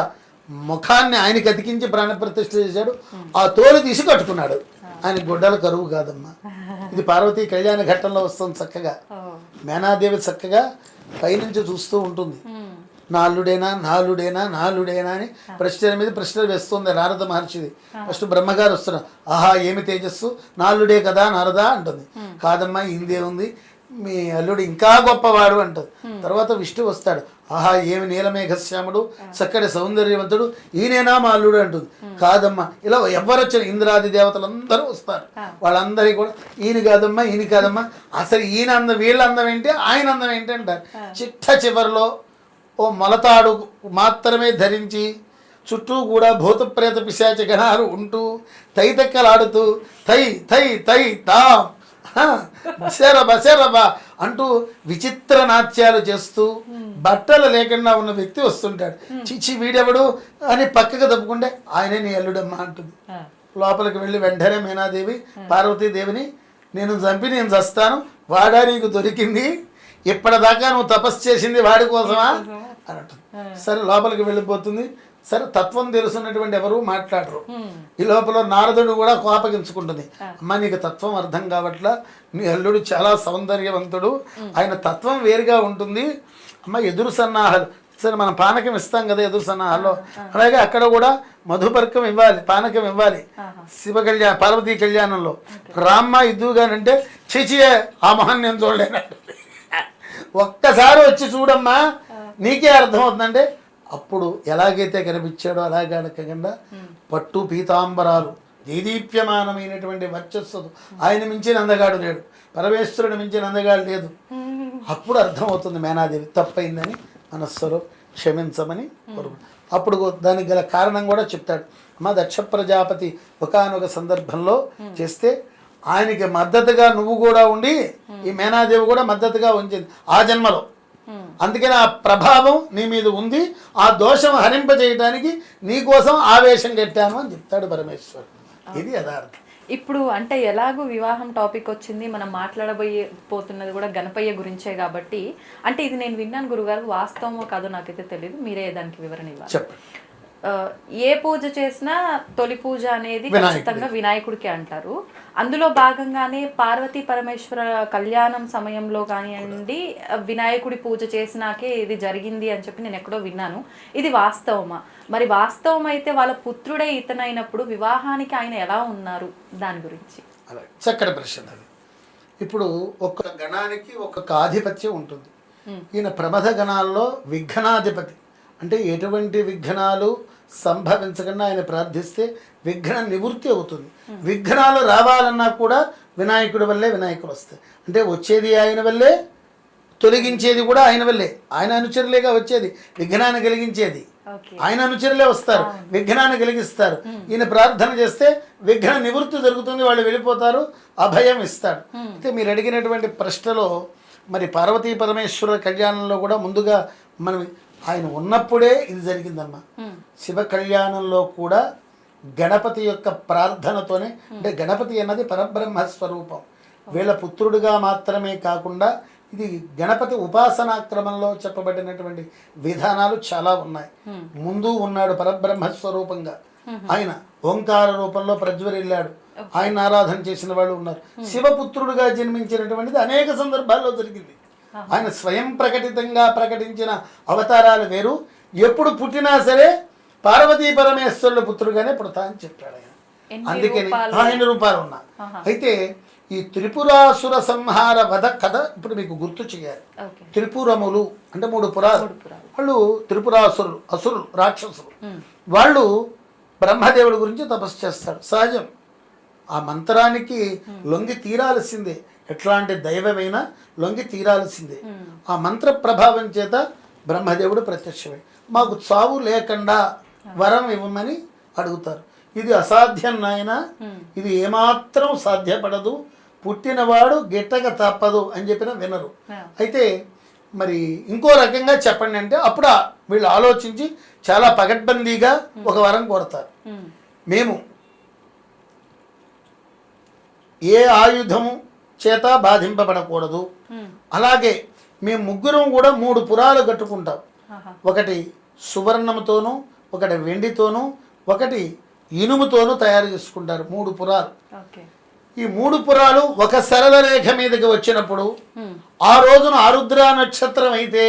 ముఖాన్ని ఆయనకి అతికించి ప్రాణప్రతిష్ఠ చేశాడు. ఆ తోలు తీసి కట్టుకున్నాడు. ఆయన గుడ్డల కరువు కాదమ్మా. ఇది పార్వతీ కళ్యాణ ఘట్టంలో వస్తుంది. చక్కగా మేనాదేవి చక్కగా పైనుంచి చూస్తూ ఉంటుంది. నాలుడేనా అని ప్రశ్న మీద ప్రశ్నలు వేస్తుంది నారద మహర్షిది. ఫస్ట్ బ్రహ్మగారు వస్తున్నారు. ఆహా ఏమి తేజస్సు, నాలుడే కదా నారదా అంటుంది. కాదమ్మా ఇందే ఉంది, మీ అల్లుడు ఇంకా గొప్పవాడు అంటది. తర్వాత విష్ణు వస్తాడు, ఆహా ఏమి నీలమేఘశ్యాముడు చక్కటి సౌందర్యవంతుడు, ఈయనేనా మా అల్లుడు అంటుంది. కాదమ్మా, ఇలా ఎవరు వచ్చిన ఇంద్రాది దేవతలందరూ వస్తారు, వాళ్ళందరికీ కూడా ఈయన కాదమ్మా, ఈయన కాదమ్మా, అసలు ఈయన అందం వీళ్ళ అందం ఏంటి, ఆయన అందం ఏంటి అంటారు. చిట్ట చివరిలో ఓ మొలతాడు మాత్రమే ధరించి చుట్టూ కూడా భూత ప్రేత పిశాచ గణాలు ఉంటూ తైతక్కలాడుతూ తై తై తై తా బసేరబా అంటూ విచిత్ర నాట్యాలు చేస్తూ బట్టలు లేకుండా ఉన్న వ్యక్తి వస్తుంటాడు. చిచ్చి వీడెవడు అని పక్కకు తప్పుకుంటే ఆయనే నీ అల్లుడమ్మా అంటుంది. లోపలికి వెళ్ళి వెంటనే మీనాదేవి పార్వతీదేవిని, నేను చంపి నేను చస్తాను, వాడా నీకు దొరికింది, ఇప్పటిదాకా నువ్వు తపస్సు చేసింది వాడి కోసమా అని అంటుంది. సరే లోపలికి వెళ్ళిపోతుంది. సరే తత్వం తెలుసున్నటువంటి ఎవరు మాట్లాడరు. ఈ లోపల నారదుడు కూడా కోపగించుకుంటుంది, అమ్మ నీకు తత్వం అర్థం కావట్లా, నీ అల్లుడు చాలా సౌందర్యవంతుడు, ఆయన తత్వం వేరుగా ఉంటుంది అమ్మ. ఎదురు సన్నాహాలు సరే మనం పానకం ఇస్తాం కదా ఎదురు సన్నాహాల్లో, అలాగే అక్కడ కూడా మధుపర్కం ఇవ్వాలి, పానకం ఇవ్వాలి. శివ కళ్యాణ పార్వతీ కళ్యాణంలో రామ్మ ఇద్దుగానంటే చిచియే ఆ మొహన్ నేను చూడలేనంటే, ఒక్కసారి వచ్చి చూడమ్మా నీకే అర్థమవుతుందంటే అప్పుడు ఎలాగైతే కనిపించాడో అలాగే అనకుండా పట్టు పీతాంబరాలు దేదీప్యమానమైనటువంటి వర్చస్సు, ఆయన మించిన అందగాడు లేడు, పరమేశ్వరుడు మించిన అందగాడు లేదు. అప్పుడు అర్థమవుతుంది మేనాదేవి తప్పైందని మనస్సులో క్షమించమని కోరుకు. అప్పుడు దానికి గల కారణం కూడా చెప్తాడు. అమ్మ దక్ష ప్రజాపతి ఒకానొక సందర్భంలో చేస్తే ఆయనకి మద్దతుగా నువ్వు కూడా ఉండి ఈ మేనాదేవి కూడా మద్దతుగా ఉంచింది ఆ జన్మలో, అందుకని ఆ ప్రభావం నీ మీద ఉంది, ఆ దోషం హరింపజేయడానికి నీకోసం ఆవేశం కట్టాను అని చెప్తాడు పరమేశ్వరుడు. ఇది యథార్థం. ఇప్పుడు అంటే ఎలాగో వివాహం టాపిక్ వచ్చింది, మనం మాట్లాడబోతున్నది కూడా గణపయ్య గురించే కాబట్టి, అంటే ఇది నేను విన్నాను గురుగారు, వాస్తవమో కాదో నాకైతే తెలియదు, మీరే దానికి వివరణ ఇవ్వాలి. చెప్పండి. ఏ పూజ చేసినా తొలి పూజ అనేది ఖచ్చితంగా వినాయకుడికి అంటారు. అందులో భాగంగానే పార్వతీ పరమేశ్వర కళ్యాణం సమయంలో కానివ్వండి వినాయకుడి పూజ చేసినాకే ఇది జరిగింది అని చెప్పి నేను ఎక్కడో విన్నాను. ఇది వాస్తవమా? మరి వాస్తవం అయితే వాళ్ళ పుత్రుడే ఇతనైనప్పుడు వివాహానికి ఆయన ఎలా ఉన్నారు, దాని గురించి. అలాగే చక్కటి ప్రశ్న అది. ఇప్పుడు ఒక్క గణానికి ఒక్కొక్క ఆధిపత్యం ఉంటుంది. ఈయన ప్రమథ గణాల్లో విఘ్నాధిపతి, అంటే ఎటువంటి విఘ్నాలు సంభవించకుండా ఆయన ప్రార్థిస్తే విఘ్న నివృత్తి అవుతుంది. విఘ్నాలు రావాలన్నా కూడా వినాయకుడి వల్లే వినాయకుడు వస్తాయి. అంటే వచ్చేది ఆయన వల్లే, తొలగించేది కూడా ఆయన వల్లే. ఆయన అనుచరులేగా వచ్చేది, విఘ్నాన్ని కలిగించేది ఆయన అనుచరులే వస్తారు, విఘ్నాన్ని కలిగిస్తారు. ఈయన ప్రార్థన చేస్తే విఘ్న నివృత్తి జరుగుతుంది, వాళ్ళు వెళ్ళిపోతారు, అభయం ఇస్తాడు. అయితే మీరు అడిగినటువంటి ప్రశ్నలో మరి పార్వతీ పరమేశ్వర కళ్యాణంలో కూడా ముందుగా మనం ఆయన ఉన్నప్పుడే ఇది జరిగిందమ్మా. శివ కళ్యాణంలో కూడా గణపతి యొక్క ప్రార్థనతోనే, అంటే గణపతి అన్నది పరబ్రహ్మ స్వరూపం, వీళ్ళ పుత్రుడిగా మాత్రమే కాకుండా ఇది గణపతి ఉపాసనా క్రమంలో చెప్పబడినటువంటి విధానాలు చాలా ఉన్నాయి. ముందు ఉన్నాడు పరబ్రహ్మ స్వరూపంగా, ఆయన ఓంకార రూపంలో ప్రజ్వరిల్లాడు, ఆయన ఆరాధన చేసిన వాళ్ళు ఉన్నారు. శివపుత్రుడుగా జన్మించినటువంటిది అనేక సందర్భాల్లో జరిగింది. ఆయన స్వయం ప్రకటితంగా ప్రకటించిన అవతారాలు వేరు. ఎప్పుడు పుట్టినా సరే పార్వతీ పరమేశ్వరుల పుత్రుడుగానే పుడతా అని చెప్పాడు ఆయన. అందుకని ఆయన రూపాలు ఉన్నా. అయితే ఈ త్రిపురాసుర సంహార వధ కథ ఇప్పుడు మీకు గుర్తు చేయాలి. త్రిపురములు అంటే 3 పురాలు, వాళ్ళు త్రిపురాసురులు, అసురులు, రాక్షసులు. వాళ్ళు బ్రహ్మదేవుడి గురించి తపస్సు చేస్తాడు. సహజం, ఆ మంత్రానికి లొంగి తీరాల్సిందే, ఎట్లాంటి దైవమైనా లొంగి తీరాల్సిందే. ఆ మంత్ర ప్రభావం చేత బ్రహ్మదేవుడు ప్రత్యక్షమై మాకు చావు లేకుండా వరం ఇవ్వమని అడుగుతారు. ఇది అసాధ్యం నాయన, ఇది ఏమాత్రం సాధ్యపడదు, పుట్టినవాడు గిట్టక తప్పదు అని చెప్పినా వినరు. అయితే మరి ఇంకో రకంగా చెప్పండి అంటే అప్పుడు వీళ్ళు ఆలోచించి చాలా పగడ్బందీగా ఒక వరం కోరతారు. మేము ఏ ఆయుధము చేత బాధింపబడకూడదు, అలాగే మేము ముగ్గురం కూడా 3 పురాలు కట్టుకుంటాం. ఒకటి సువర్ణముతోనూ, ఒకటి వెండితోనూ, ఒకటి ఇనుముతోనూ తయారు చేసుకుంటారు. 3 పురాలు. ఈ 3 పురాలు ఒక సరళ రేఖ మీదకి వచ్చినప్పుడు ఆ రోజున ఆరుద్ర నక్షత్రం అయితే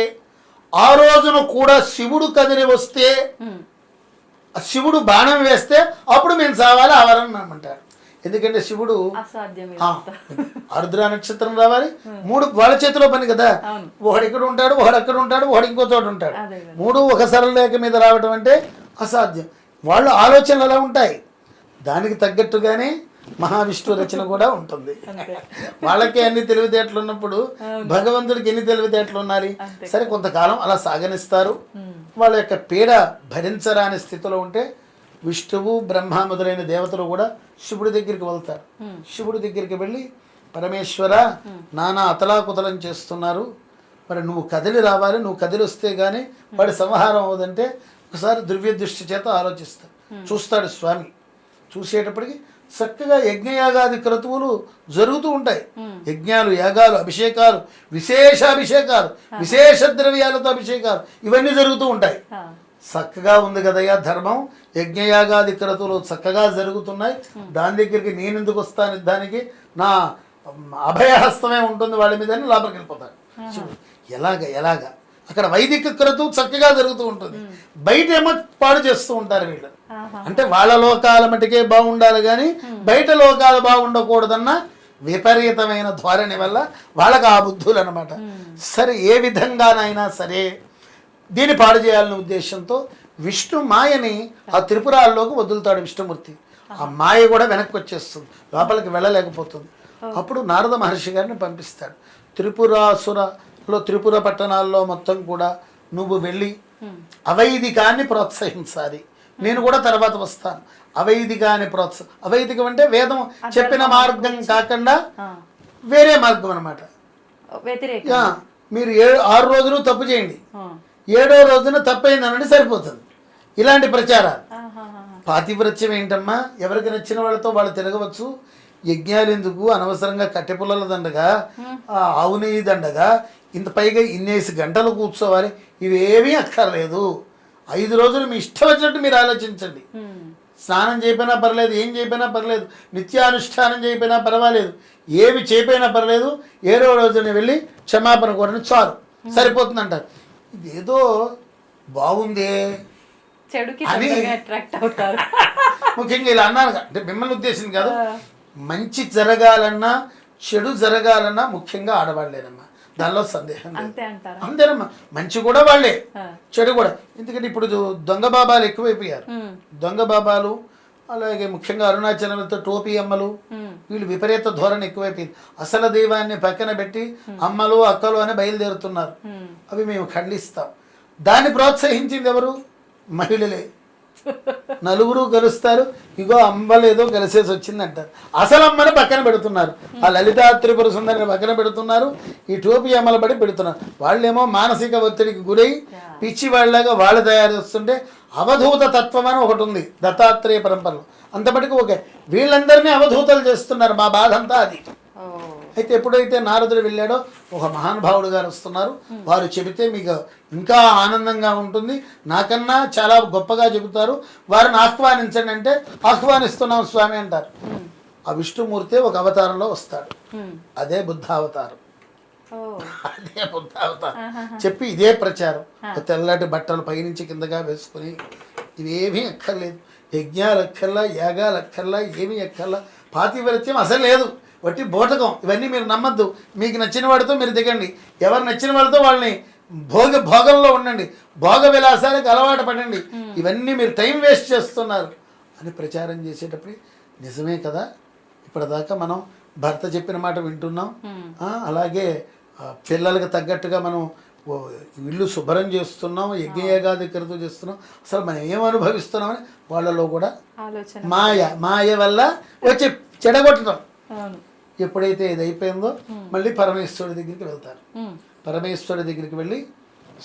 ఆ రోజున కూడా శివుడు కదిలి వస్తే, శివుడు బాణం వేస్తే అప్పుడు మేము చావాలి ఆ వరం అంటారు. ఎందుకంటే శివుడు అసాధ్యం ఆరుద్ర నక్షత్రం రావాలి, 3 వాళ్ళ చేతిలో పని కదా. ఒకడు ఇక్కడ ఉంటాడు, ఒకడు అక్కడ ఉంటాడు, ఒకడు ఇంకో చోట ఉంటాడు. 3 ఒక సరళరేఖ మీద రావడం అంటే అసాధ్యం. వాళ్ళ ఆలోచనలు అలా ఉంటాయి. దానికి తగ్గట్టుగానే మహావిష్ణు రచన కూడా ఉంటుంది. వాళ్ళకి అన్ని తెలివితేటలు ఉన్నప్పుడు భగవంతుడికి ఎన్ని తెలివితేటలు ఉండాలి. సరే, కొంతకాలం అలా సాగనిస్తారు. వాళ్ళ యొక్క పీడ భరించరాని స్థితిలో ఉంటే విష్ణువు బ్రహ్మ మొదలైన దేవతలు కూడా శివుడి దగ్గరికి వెళ్తారు. శివుడి దగ్గరికి వెళ్ళి, పరమేశ్వర, నానా అతలాకుతలం చేస్తున్నారు, మరి నువ్వు కదిలి రావాలి, నువ్వు కదిలి వస్తే గానీ వాడి సంహారం అవ్వదంటే ఒకసారి దివ్య దృష్టి చేత ఆలోచిస్తాడు. చూస్తాడు స్వామి. చూసేటప్పటికి చక్కగా యజ్ఞయాగాది క్రతువులు జరుగుతూ ఉంటాయి. యజ్ఞాలు, యాగాలు, అభిషేకాలు, విశేషాభిషేకాలు, విశేష ద్రవ్యాలతో అభిషేకాలు, ఇవన్నీ జరుగుతూ ఉంటాయి. చక్కగా ఉంది కదయ్యా ధర్మం, యజ్ఞయాగాది క్రతువులు చక్కగా జరుగుతున్నాయి, దాని దగ్గరికి నేను ఎందుకు వస్తాను, దానికి నా అభయహస్తమే ఉంటుంది వాళ్ళ మీద అని లోపలికి వెళ్ళిపోతాడు. ఎలాగా అక్కడ వైదిక క్రతువు చక్కగా జరుగుతూ ఉంటుంది, బయట ఏమో పాడు చేస్తూ ఉంటారు వీళ్ళు. అంటే వాళ్ళ లోకాల మటుకే బాగుండాలి కానీ బయట లోకాలు బాగుండకూడదన్న విపరీతమైన ధోరణి వల్ల వాళ్ళకి ఆ బుద్ధులు అనమాట. సరే, ఏ విధంగానైనా సరే దీన్ని పాడు చేయాలనే ఉద్దేశంతో విష్ణు మాయని ఆ త్రిపురాల్లోకి వదులుతాడు విష్ణుమూర్తి. ఆ మాయ కూడా వెనక్కి వచ్చేస్తుంది, లోపలికి వెళ్ళలేకపోతుంది. అప్పుడు నారద మహర్షి గారిని పంపిస్తాడు. త్రిపుర పట్టణాల్లో మొత్తం కూడా నువ్వు వెళ్ళి అవైదికాన్ని ప్రోత్సహించాలి, నేను కూడా తర్వాత వస్తాను. అవైదికాన్ని అవైదికం అంటే వేదం చెప్పిన మార్గం కాకుండా వేరే మార్గం అనమాట. మీరు 6 రోజులు తప్పు చేయండి, 7వ రోజున తప్పైందనండి సరిపోతుంది. ఇలాంటి ప్రచారాలు. పాతివ్రత్యం ఏంటమ్మా, ఎవరికి నచ్చిన వాళ్ళతో వాళ్ళు తిరగవచ్చు. యజ్ఞాలు ఎందుకు, అనవసరంగా కట్టెపుల్లల దండగా, ఆవు నెయ్యి దండగా, ఇంత పైగా ఇన్నేసి గంటలు కూర్చోవాలి, ఇవేమీ అక్కర్లేదు. 5 రోజులు మీ ఇష్టం వచ్చినట్టు మీరు ఆలోచించండి. స్నానం చేయకపోయినా పర్లేదు, ఏం చేయకపోయినా పర్లేదు, నిత్యానుష్ఠానం చేయకపోయినా పర్వాలేదు, ఏమి చేయకపోయినా పర్లేదు, 7వ రోజున వెళ్ళి క్షమాపణ కోరని చాలు, సరిపోతుంది అంటారు. ఇదేదో బాగుందే అని ముఖ్యంగా ఇలా అన్నాను. అంటే మిమ్మల్ని ఉద్దేశం కాదు, మంచి జరగాలన్నా చెడు జరగాలన్నా ముఖ్యంగా ఆడవాళ్ళేనమ్మా, దానిలో సందేహం అంతేనమ్మా. మంచి కూడా వాళ్ళే, చెడు కూడా. ఎందుకంటే ఇప్పుడు దొంగ బాబాలు ఎక్కువైపోయారు. దొంగ బాబాలు, అలాగే ముఖ్యంగా అరుణాచలంతో టోపీ అమ్మలు, వీళ్ళు విపరీత ధోరణి ఎక్కువైపోయింది. అసలు దైవాన్ని పక్కన పెట్టి అమ్మలు అక్కలు అని బయలుదేరుతున్నారు. అవి మేము ఖండిస్తాం. దాన్ని ప్రోత్సహించింది ఎవరు? మహిళలే. నలుగురు కలుస్తారు, ఇగో అమ్మలేదో కలిసేసి వచ్చిందంటారు. అసలు అమ్మని పక్కన పెడుతున్నారు, ఆ లలితా త్రిపుర సుందరిని పక్కన పెడుతున్నారు, ఈ టోపీ అమ్మల పడి పెడుతున్నారు. వాళ్ళేమో మానసిక ఒత్తిడికి గురై పిచ్చి వాళ్ళగా వాళ్ళు తయారు చేస్తుంటే అవధూత తత్వం అని ఒకటి ఉంది దత్తాత్రేయ పరంపరలో. అంతపటికి ఓకే, వీళ్ళందరినీ అవధూతలు చేస్తున్నారు. మా బాధ అంతా అది. అయితే ఎప్పుడైతే నారదుడు వెళ్ళాడో ఒక మహానుభావుడు గారు వస్తున్నారు, వారు చెబితే మీకు ఇంకా ఆనందంగా ఉంటుంది, నాకన్నా చాలా గొప్పగా చెబుతారు, వారిని ఆహ్వానించండి అంటే ఆహ్వానిస్తున్నాం స్వామి అంటారు. ఆ విష్ణుమూర్తి ఒక అవతారంలో వస్తాడు, అదే బుద్ధావతారం. అదే బుద్ధావతారం చెప్పి ఇదే ప్రచారం. తెల్లటి బట్టలు పైనుంచి కిందగా వేసుకుని, ఇవేమీ ఎక్కర్లేదు, యజ్ఞాలు ఎక్కర్లా, యాగాలు ఎక్కర్లా, ఏమీ ఎక్కర్లా, పాతివ్రత్యం అసలు లేదు, వట్టి బోటకం. ఇవన్నీ మీరు నమ్మద్దు. మీకు నచ్చిన వాడితో మీరు దిగండి, ఎవరు నచ్చిన వాళ్ళతో వాళ్ళని భోగంలో ఉండండి, భోగ విలాసాలకు అలవాటు పడండి, ఇవన్నీ మీరు టైం వేస్ట్ చేస్తున్నారు అని ప్రచారం చేసేటప్పుడు నిజమే కదా. ఇప్పటిదాకా మనం భర్త చెప్పిన మాట వింటున్నాం, అలాగే పిల్లలకు తగ్గట్టుగా మనం ఇల్లు శుభ్రం చేస్తున్నాం, యజ్ఞయాగాది క్రతువు చేస్తున్నాం, అసలు మనం ఏం అనుభవిస్తున్నామని వాళ్ళలో కూడా మాయ వల్ల వచ్చి చెడగొట్టడం. ఎప్పుడైతే ఇది అయిపోయిందో మళ్ళీ పరమేశ్వరుడి దగ్గరికి వెళ్తారు. పరమేశ్వరుడి దగ్గరికి వెళ్ళి,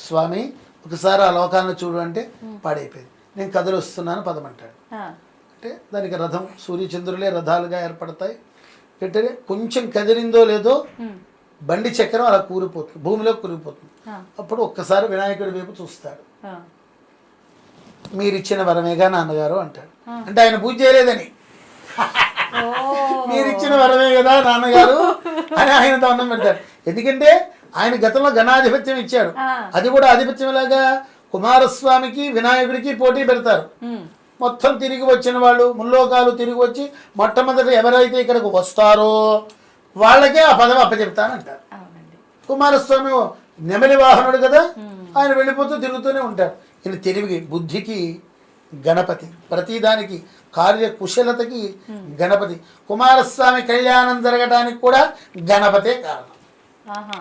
స్వామి ఒకసారి ఆ లోకాన్ని చూడు అంటే పాడైపోయింది, నేను కదిలొస్తున్నాను పదమంటాడు. అంటే దానికి రథం, సూర్యచంద్రులే రథాలుగా ఏర్పడతాయి. అంటే కొంచెం కదిలిందో లేదో బండి చక్రం అలా కూలిపోతుంది, భూమిలో కూలిపోతుంది. అప్పుడు ఒక్కసారి వినాయకుడి వైపు చూస్తాడు. మీరిచ్చిన వరమేగా నాన్నగారు అంటాడు. అంటే ఆయన పూజ చేయలేదని, మీరిచ్చిన వరమే కదా నాన్నగారు అని ఆయన దండం పెడతాడు. ఎందుకంటే ఆయన గతంలో గణాధిపత్యం ఇచ్చాడు, అది కూడా ఆధిపత్యం లాగా కుమారస్వామికి వినాయకుడికి పోటీ పెడతారు. మొత్తం తిరిగి వచ్చిన వాళ్ళు ముల్లోకాలు తిరిగి వచ్చి మొట్టమొదటి ఎవరైతే ఇక్కడికి వస్తారో వాళ్ళకే ఆ పదవి అప్పచెప్తానంటారు. అవునండి. కుమారస్వామి నెమలి వాహనుడు కదా, ఆయన వెళ్ళిపోతూ తిరుగుతూనే ఉంటాడు. ఈయన తెలివికి బుద్ధికి గణపతి, ప్రతిదానికి కార్యకుశలతకి గణపతి. కుమారస్వామి కళ్యాణం జరగడానికి కూడా గణపతే కారణం.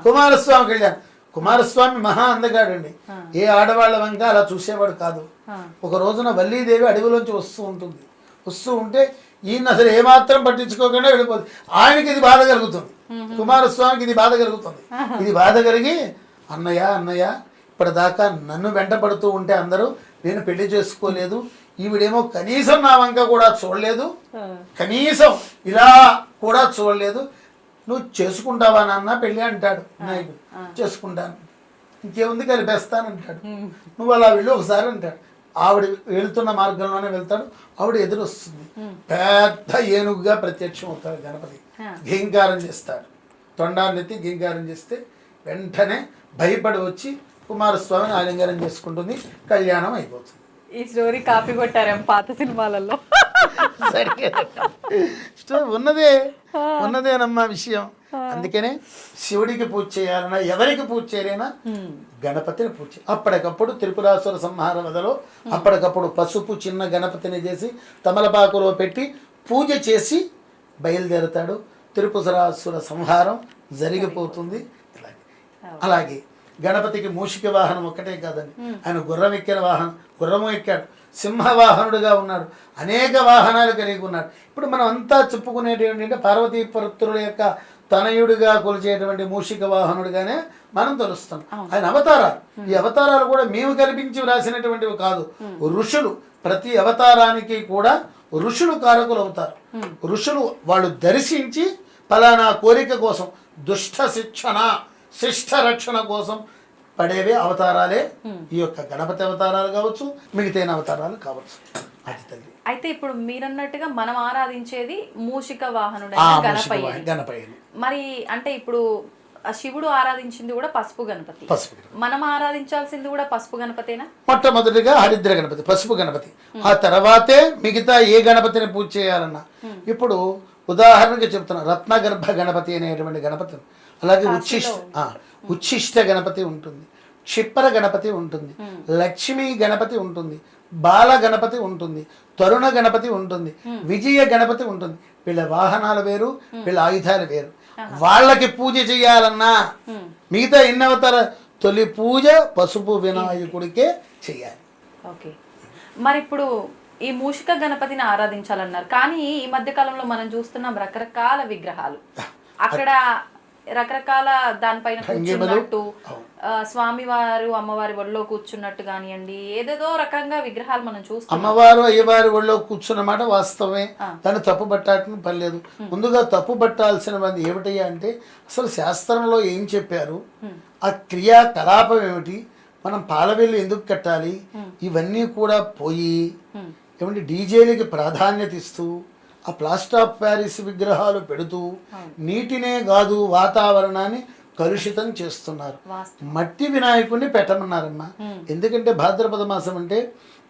కుమారస్వామి కళ్యాణం, కుమారస్వామి మహా అందగాడండి. ఏ ఆడవాళ్ళ వంక అలా చూసేవాడు కాదు. ఒక రోజున వల్లీదేవి అడవిలోంచి వస్తూ ఉంటే ఈయన అసలు ఏమాత్రం పట్టించుకోకుండా వెళ్ళిపోతుంది. ఆయనకి ఇది బాధ కలుగుతుంది, కుమారస్వామికి ఇది బాధ కలుగుతుంది. ఇది బాధ కలిగి అన్నయ్య ఇప్పటిదాకా నన్ను వెంటపడుతూ ఉంటే అందరూ నేను పెళ్లి చేసుకోలేదు, ఈవిడేమో కనీసం నా వంక కూడా చూడలేదు, కనీసం ఇలా కూడా చూడలేదు, నువ్వు చేసుకుంటావా నాన్న పెళ్ళి అంటాడు నాయుడు. చేసుకుంటాను, ఇంకేముంది కలిపేస్తానంటాడు. నువ్వు అలా వెళ్ళి ఒకసారి అంటాడు. ఆవిడ వెళ్తున్న మార్గంలోనే వెళ్తాడు, ఆవిడ ఎదురొస్తుంది. పెద్ద ఏనుగుగా ప్రత్యక్షం అవుతాడు గణపతి. ఘీంకారం చేస్తాడు, తొండాన్నెత్తి ఘీంకారం చేస్తే వెంటనే భయపడి వచ్చి కుమారస్వామిని ఆలింగనం చేసుకుంటుంది, కళ్యాణం అయిపోతుంది. ఈ స్టోరీ కాపీ కొట్టారేం పాత సినిమాలలో? ఉన్నదేనమ్మా విషయం. అందుకనే శివుడికి పూజ చేయాలన్నా ఎవరికి పూజ చేయాలన్నా గణపతిని పూజ చేయాలి. అప్పటికప్పుడు త్రిపురాసుర సంహార వదలో అప్పటికప్పుడు పసుపు చిన్న గణపతిని చేసి తమలపాకులో పెట్టి పూజ చేసి బయలుదేరుతాడు. త్రిపురాసుర సంహారం జరిగిపోతుంది. అలాగే గణపతికి మూషిక వాహనం ఒక్కటే కాదండి, ఆయన గుర్రం ఎక్కిన వాహనం, గుర్రము ఎక్కాడు, సింహవాహనుడిగా ఉన్నాడు, అనేక వాహనాలు కలిగి ఉన్నాడు. ఇప్పుడు మనం అంతా చెప్పుకునేటువంటి పార్వతీ పుత్రుల యొక్క తనయుడిగా కొలిచేటువంటి మూషిక వాహనుడిగానే మనం తెలుస్తాం. ఆయన అవతారాలు, ఈ అవతారాలు కూడా మేము కల్పించి వ్రాసినటువంటివి కాదు. ఋషులు ప్రతి అవతారానికి కూడా ఋషులు కారకులు అవుతారు. ఋషులు వాళ్ళు దర్శించి ఫలానా కోరిక కోసం దుష్ట శిక్షణ శిష్ట రక్షణ కోసం పడేవే అవతారాలే ఈ యొక్క గణపతి అవతారాలు కావచ్చు, మిగతా అవతారాలు కావచ్చు. అది తల్లి. అయితే ఇప్పుడు మీరన్నట్టుగా మనం ఆరాధించేది మూషిక వాహనుడైన గణపయ్య. మరి అంటే ఇప్పుడు శివుడు ఆరాధించింది కూడా పసుపు గణపతి, మనం ఆరాధించాల్సింది కూడా పసుపు గణపతేనా? మొట్టమొదటిగా హరిద్ర గణపతి, పసుపు గణపతి. ఆ తర్వాతే మిగతా ఏ గణపతిని పూజ చేయాలన్నా. ఇప్పుడు ఉదాహరణకి చెప్తున్నా, రత్నగర్భ గణపతి అనేటువంటి గణపతి, అలాగే ఉచ్ఛిష్ట గణపతి ఉంటుంది, క్షిప్ర గణపతి ఉంటుంది, లక్ష్మీ గణపతి ఉంటుంది, బాల గణపతి ఉంటుంది, తరుణ గణపతి ఉంటుంది, విజయ గణపతి ఉంటుంది. వీళ్ళ వాహనాలు వేరు, వీళ్ళ ఆయుధాలు వేరు. వాళ్ళకి పూజ చేయాలన్నా మిగతా ఎన్నవతార తొలి పూజ పసుపు వినాయకుడికే చేయాలి. ఓకే, మరి ఇప్పుడు ఈ మూషిక గణపతిని ఆరాధించాలన్నారు, కానీ ఈ మధ్య కాలంలో మనం చూస్తున్నాం రకరకాల విగ్రహాలు, అక్కడ రకరకాల దానిపైన కూర్చున్నట్టు, స్వామివారు అమ్మవారి ఒళ్ళో కూర్చున్నట్టు కానివ్వండి, ఏదేదో రకంగా విగ్రహాలు మనం చూస్తాం. అమ్మవారు అయ్యవారి ఒళ్ళో కూర్చున్నమాట వాస్తవమే, దాన్ని తప్పు పట్టాల్సిన పని లేదు. ముందుగా తప్పు పట్టాల్సిన మంది ఏమిటయ్యా అంటే, అసలు శాస్త్రంలో ఏం చెప్పారు, ఆ క్రియాకలాపం ఏమిటి, మనం పాలవేళ్ళు ఎందుకు కట్టాలి, ఇవన్నీ కూడా పోయి ఏమంటే డీజేలకి ప్రాధాన్యత ఇస్తూ ఆ ప్లాస్టర్ ఆఫ్ ప్యారిస్ విగ్రహాలు పెడుతూ నీటినే కాదు వాతావరణాన్ని కలుషితం చేస్తున్నారు. మట్టి వినాయకుడిని పెట్టమన్నారమ్మా. ఎందుకంటే భాద్రపద మాసం అంటే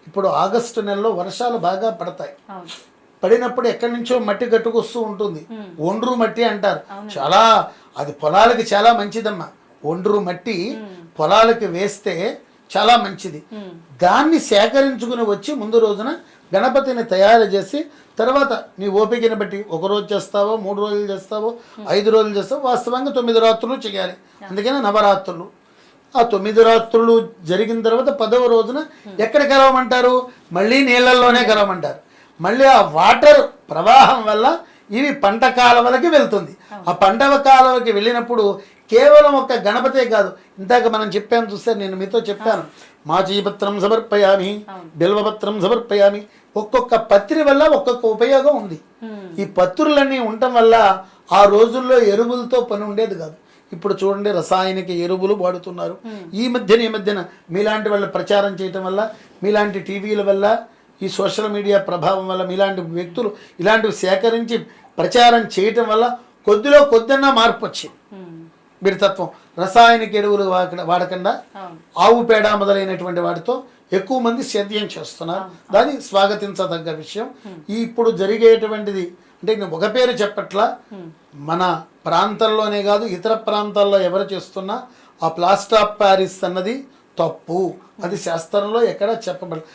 ఇప్పుడు ఆగస్టు నెలలో వర్షాలు బాగా పడతాయి. పడినప్పుడు ఎక్కడి నుంచో మట్టి కట్టుకొస్తూ ఉంటుంది, ఒండ్రు మట్టి అంటారు. చాలా అది పొలాలకి చాలా మంచిదమ్మా. ఒండ్రు మట్టి పొలాలకి వేస్తే చాలా మంచిది. దాన్ని సేకరించుకుని వచ్చి ముందు రోజున గణపతిని తయారు చేసి తర్వాత నీ ఓపికని బట్టి 1 రోజు చేస్తావో, 3 రోజులు చేస్తావో, 5 రోజులు చేస్తావో, వాస్తవంగా 9 రాత్రులు చేయాలి. అందుకని నవరాత్రులు. ఆ 9 రాత్రులు జరిగిన తర్వాత 10వ రోజున ఎక్కడ కలవమంటారు, మళ్ళీ నీళ్ళల్లోనే కలవమంటారు. మళ్ళీ ఆ వాటర్ ప్రవాహం వల్ల ఇవి పంట కాలువలకి వెళ్తుంది. ఆ పంట కాలువకి వెళ్ళినప్పుడు కేవలం ఒక గణపతే కాదు, ఇందాక మనం చెప్పాను చూస్తే, నేను మీతో చెప్పాను, మాచీపత్రం సమర్పయామి, బిల్వపత్రం సమర్పయామి. ఒక్కొక్క పత్రి వల్ల ఒక్కొక్క ఉపయోగం ఉంది. ఈ పత్రులన్నీ ఉండటం వల్ల ఆ రోజుల్లో ఎరువులతో పని ఉండేది కాదు. ఇప్పుడు చూడండి రసాయనిక ఎరువులు వాడుతున్నారు. ఈ మధ్యన మీలాంటి వాళ్ళ ప్రచారం చేయటం వల్ల, మీలాంటి టీవీల వల్ల, ఈ సోషల్ మీడియా ప్రభావం వల్ల, మీలాంటి వ్యక్తులు ఇలాంటివి సేకరించి ప్రచారం చేయటం వల్ల కొద్దిన్నా మార్పు వచ్చింది. మిడతత్వం రసాయనిక ఎరువులు వాడకుండా ఆవు పేడ మొదలైనటువంటి వాటితో ఎక్కువ మంది సేద్యం చేస్తున్నారు. దాన్ని స్వాగతించదగ్గ విషయం. ఈ ఇప్పుడు జరిగేటువంటిది అంటే నేను ఒక పేరు చెప్పట్లా, మన ప్రాంతంలోనే కాదు ఇతర ప్రాంతాల్లో ఎవరు చేస్తున్నా ఆ ప్లాస్టర్ ఆఫ్ ప్యారిస్ అన్నది తప్పు. అది శాస్త్రంలో ఎక్కడ చెప్పబడదు.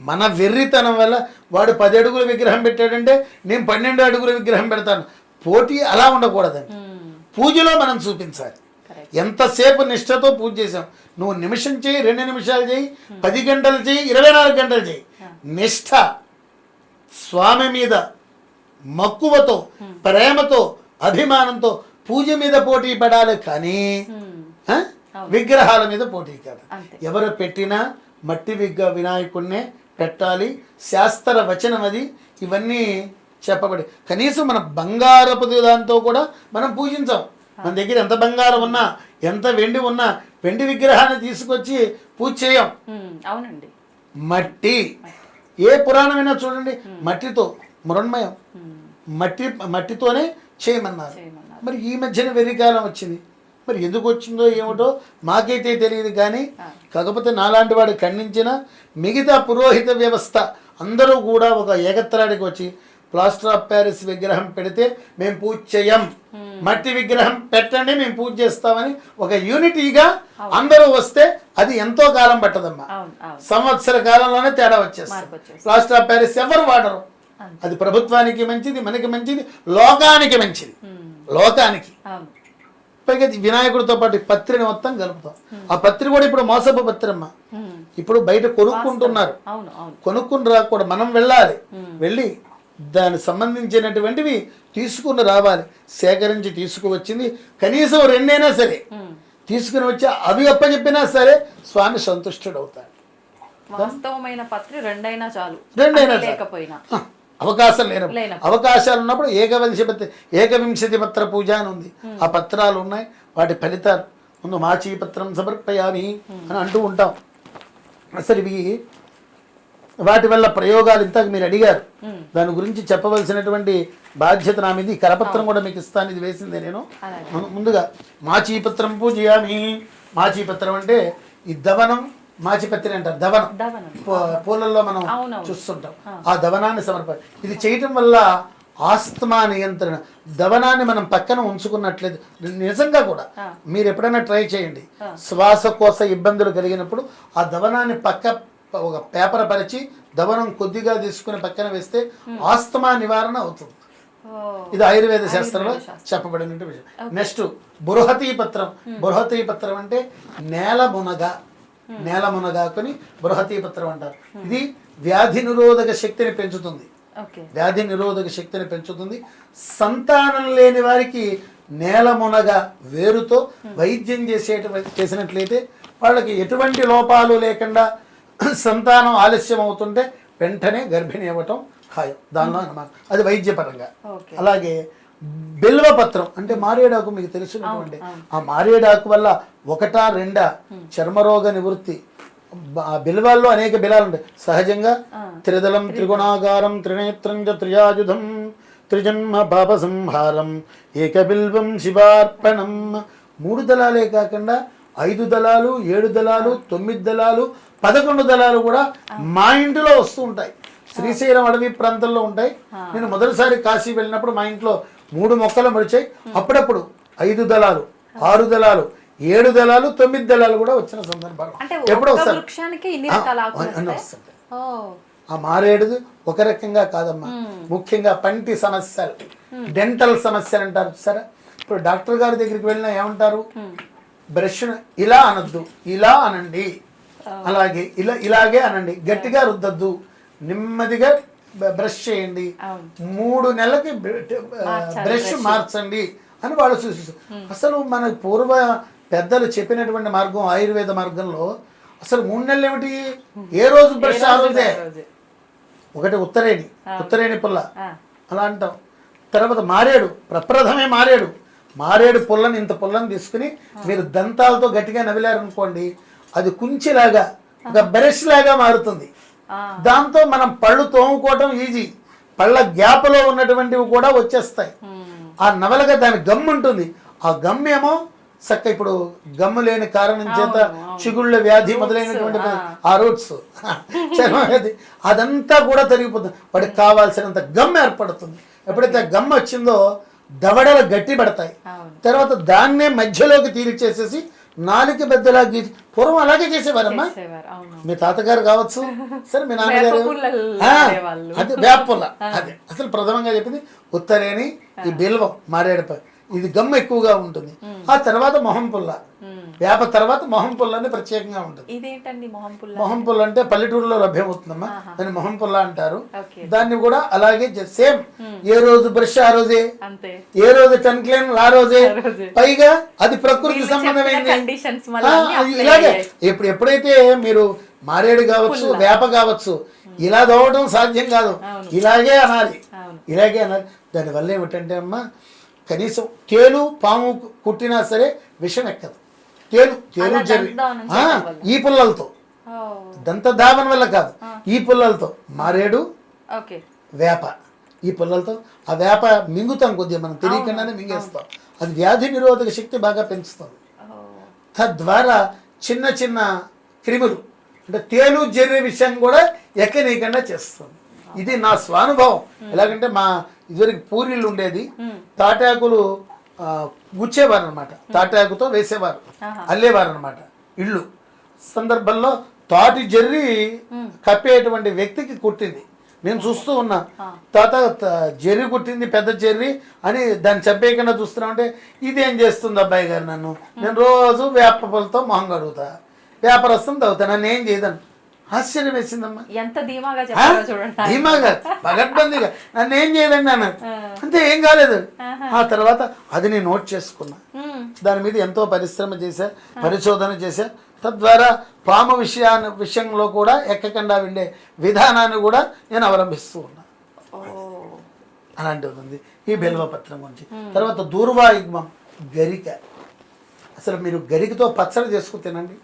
మన వెర్రితనం వల్ల వాడు 10 అడుగుల విగ్రహం పెట్టాడంటే నేను 12 అడుగుల విగ్రహం పెడతాను. పోటీ అలా ఉండకూడదండి. పూజలో మనం చూపించాలి. ఎంతసేపు నిష్ఠతో పూజ చేసాం. నువ్వు నిమిషం చేయి, 2 నిమిషాలు చేయి, 10 గంటలు చేయి, 24 గంటలు చేయి. నిష్ఠ, స్వామి మీద మక్కువతో, ప్రేమతో, అభిమానంతో పూజ మీద పోటీ పడాలి కానీ విగ్రహాల మీద పోటీ కాదు. ఎవరు పెట్టినా మట్టి వినాయకుడినే పెట్టాలి. శాస్త్ర వచనం అది. ఇవన్నీ చెప్పబడి కనీసం మన బంగారపు దాంతో కూడా మనం పూజించాం. మన దగ్గర ఎంత బంగారం ఉన్నా, ఎంత వెండి ఉన్నా, వెండి విగ్రహాన్ని తీసుకొచ్చి పూజ చేయం. అవునండి. మట్టి, ఏ పురాణమైనా చూడండి, మట్టితో మృణ్మయం, మట్టితోనే చేయమన్నారు. మరి ఈ మధ్యన వెర్రికాలం వచ్చింది. మరి ఎందుకు వచ్చిందో ఏమిటో మాకైతే తెలియదు. కానీ కాకపోతే నాలాంటి వాడు ఖండించిన మిగతా పురోహిత వ్యవస్థ అందరూ కూడా ఒక ఏకత్రానికి వచ్చి ప్లాస్టర్ ఆఫ్ ప్యారిస్ విగ్రహం పెడితే మేము పూజ చేయం, మట్టి విగ్రహం పెట్టండి మేము పూజ చేస్తామని ఒక యూనిటీగా అందరూ వస్తే అది ఎంతో కాలం పట్టదమ్మా. సంవత్సర కాలంలోనే తేడా వచ్చేస్తుంది. ప్లాస్టర్ ఆఫ్ ప్యారిస్ ఎవరు వాడరు. అది ప్రభుత్వానికి మంచిది, మనకి మంచిది, లోకానికి మంచిది. లోకానికి పైగా వినాయకుడితో పాటు పత్రిని మొత్తం కలుపుతాం. ఆ పత్రి కూడా ఇప్పుడు మోసపు పత్రమ్మ. ఇప్పుడు బయట కొనుక్కుంటున్నారు. కొనుక్కుని రాకూడదు, మనం వెళ్ళాలి. వెళ్ళి దానికి సంబంధించినటువంటివి తీసుకుని రావాలి. సేకరించి తీసుకువచ్చింది కనీసం 2 అయినా సరే తీసుకుని వచ్చి అవి అప్పచెప్పినా సరే స్వామి సంతుష్టుడు అవుతాడు. వాస్తవమైన పత్రి 2 అయినా చాలు. 2 అయినా లేకపోయినా అవకాశం అవకాశాలు ఉన్నప్పుడు ఏకవింశతి పత్ర పూజ అని ఉంది. ఆ పత్రాలు ఉన్నాయి, వాటి ఫలితాలు ముందు మాచీ పత్రం సమర్పయామి అని అంటూ ఉంటాం. అసలు ఇవి వాటి వల్ల ప్రయోగాలు ఇంతకు మీరు అడిగారు, దాని గురించి చెప్పవలసినటువంటి బాధ్యత నా మీద. ఈ కరపత్రం కూడా మీకు ఇస్తాను, ఇది వేసిందే నేను. ముందుగా మాచీపత్రం పూజయామి. మాచీపత్రం అంటే ఈ దవనం, మాచిపత్రి అంటారు, దవనం పూలల్లో మనం చూస్తుంటాం. ఆ దవనాన్ని ఇది చేయటం వల్ల ఆస్తమా నియంత్రణ. దవనాన్ని మనం పక్కన ఉంచుకున్నట్లేదు. నిజంగా కూడా మీరు ఎప్పుడైనా ట్రై చేయండి. శ్వాసకోశ ఇబ్బందులు కలిగినప్పుడు ఆ దవనాన్ని ఒక పేపర్ పరిచి దవనం కొద్దిగా తీసుకుని పక్కన వేస్తే ఆస్తమా నివారణ అవుతుంది. ఇది ఆయుర్వేద శాస్త్రంలో చెప్పబడిన విషయం. నెక్స్ట్ బృహతీ పత్రం. బృహతీ పత్రం అంటే నేల మునగాకుని బృహతీ పత్రం అంటారు. ఇది వ్యాధి నిరోధక శక్తిని పెంచుతుంది. వ్యాధి నిరోధక శక్తిని పెంచుతుంది. సంతానం లేని వారికి నేల మునగ వేరుతో వైద్యం చేసినట్లయితే వాళ్ళకి ఎటువంటి లోపాలు లేకుండా సంతానం ఆలస్యం అవుతుంటే వెంటనే గర్భిణి అవ్వటం ఖాయం. దానిలో అన్నమాట అది వైద్యపరంగా. అలాగే బిల్వపత్రం అంటే మారేడాకు, మీకు తెలిసినటువంటి ఆ మారేడాకు వల్ల 1, 2 చర్మరోగ నివృత్తి. బిల్వాల్లో అనేక బిలాలు ఉంటాయి. సహజంగా త్రిదళం త్రిగుణాకారం త్రినేత్రం చ త్రియాయుధం త్రిజన్మ పాప సంహారం ఏకబిల్వం శివార్పణం. 3 దళాలే కాకుండా 5 దళాలు, 7 దళాలు, 9 దళాలు, 11 దళాలు కూడా మా ఇంటిలో వస్తూ ఉంటాయి. శ్రీశైలం అడవి ప్రాంతంలో ఉంటాయి. నేను మొదటిసారి కాశీ వెళ్ళినప్పుడు మా ఇంట్లో 3 మొక్కలు మొలిచాయి. అప్పుడప్పుడు 5 దళాలు, 6 దళాలు, 7 దళాలు, 9 దళాలు కూడా వచ్చిన సందర్భాలు ఎప్పుడో వస్తాయి. ఆ మారేడుది ఒక రకంగా కాదమ్మా. ముఖ్యంగా పంటి సమస్యలు, డెంటల్ సమస్యలు అంటారు సరే. ఇప్పుడు డాక్టర్ గారి దగ్గరికి వెళ్ళినా ఏమంటారు, బ్రష్ ఇలా అనద్దు, ఇలా అనండి, అలాగే ఇలాగే అనండి, గట్టిగా రుద్దద్దు, నెమ్మదిగా బ్రష్ చేయండి, 3 నెలలకి బ్రష్ మార్చండి అని వాళ్ళు సూచిస్తారు. అసలు మన పూర్వ పెద్దలు చెప్పినటువంటి మార్గం ఆయుర్వేద మార్గంలో అసలు 3 నెలలు ఏమిటి, ఏ రోజు బ్రష్ ఆ రోజే. ఒకటి ఉత్తరేణి పుల్ల అలా అంటాం. తర్వాత మారేడు, ప్రప్రథమే మారేడు పుల్లని, ఇంత పుల్లని తీసుకుని మీరు దంతాలతో గట్టిగా నవిలారనుకోండి, అది కుంచిలాగా ఒక బ్రష్ లాగా మారుతుంది. దాంతో మనం పళ్ళు తోముకోవటం ఈజీ. పళ్ళ గ్యాప్లో ఉన్నటువంటివి కూడా వచ్చేస్తాయి. ఆ నవలగా దాని గమ్ ఉంటుంది. ఆ గమ్ ఏమో చక్క ఇప్పుడు గమ్ము లేని కారణం చేత చిగుళ్ళ వ్యాధి మొదలైనటువంటి ఆ రూట్స్ చర్మ వ్యాధి అదంతా కూడా తరిగిపోతుంది. వాడికి కావాల్సినంత గమ్ ఏర్పడుతుంది. ఎప్పుడైతే గమ్ వచ్చిందో దవడలు గట్టి పడతాయి. తర్వాత దాన్నే మధ్యలోకి తీరిచేసేసి నాలుగు బెద్దలా గీసి పూర్వం అలాగే చేసేవారమ్మా. మీ తాతగారు కావచ్చు, సరే మీ నాన్నగారు అదే వేపుల్ల, అదే అసలు ప్రథమంగా చెప్పింది ఉత్తరేణి, ఈ బిల్వం, మారేడుపై ఇది గమ్ము ఎక్కువగా ఉంటుంది. ఆ తర్వాత మొహం పుల్ల, వేప తర్వాత మొహం పుల్ల అని ప్రత్యేకంగా ఉంటుంది. ఇదేంటండి మొహం పుల్ల? మొహం పుల్ల అంటే పల్లెటూరులో లభ్యమవుతుందమ్మా, దాన్ని మొహం పుల్ల అంటారు. దాన్ని కూడా అలాగే సేమ్, ఏ రోజు బ్రష్ ఆ రోజే, ఏ రోజు టన్ క్లీన్ ఆ రోజే, పైగా అది ప్రకృతి సంబంధమైంది. ఇలాగే ఎప్పుడైతే మీరు మారేడు కావచ్చు, వేప కావచ్చు, ఇలా దోవడం సాధ్యం కాదు, ఇలాగే అనాలి, ఇలాగే అనాలి. దానివల్ల ఏమిటంటే అమ్మా, కనీసం తేలు పాము కుట్టినా సరే విషం ఎక్కదు. తేలు జరి ఈ పుల్లలతో, దంత దావన వల్ల కాదు, ఈ పుల్లలతో మారేడు వేప, ఈ పుల్లలతో ఆ వేప మింగుతాం, కొద్దిగా మనం తెలియకుండానే మింగేస్తాం. అది వ్యాధి నిరోధక శక్తి బాగా పెంచుతుంది. తద్వారా చిన్న చిన్న క్రిములు అంటే తేలు జర్రి విషయం కూడా ఎక్కనీయకుండా చేస్తుంది. ఇది నా స్వానుభవం. ఎలాగంటే మా ఇదివరకు పూరీలు ఉండేది, తాటాకులు గుచ్చేవారు అనమాట, తాటాకుతో వేసేవారు, అల్లేవారు అనమాట. ఇళ్ళు సందర్భంలో తాటి జర్రి కప్పేటువంటి వ్యక్తికి కుట్టింది. నేను చూస్తూ ఉన్నా, తాత జర్రి కుట్టింది, పెద్ద జర్రి అని దాన్ని చంపేయకుండా చూస్తున్నామంటే, ఇదేం చేస్తుంది అబ్బాయి గారు నన్ను, నేను రోజు వేప పూలతో మొహం కడుగుతా, వేపరసం తాగుతా, నన్ను ఏం చేయదని. ఆశ్చర్యం వేసిందమ్మా. ఎంత ధీమాగా చెప్పారో చూడండి. ధీమాగా పగడ్బందీగా నన్ను ఏం చేయదండి అన్నారు. అంతే, ఏం కాలేదు. ఆ తర్వాత అది నేను నోట్ చేసుకున్నా, దాని మీద ఎంతో పరిశ్రమ చేశా, పరిశోధన చేశా. తద్వారా పాము విషయంలో కూడా ఎక్కకుండా విండే విధానాన్ని కూడా నేను అవలంబిస్తూ ఉన్నా. అలాంటిది ఉంది ఈ బెల్వపత్రం గురించి. తర్వాత దూర్వాయుగ్మం, గరిక. అసలు మీరు గరికతో పచ్చడి చేసుకుని తినండి.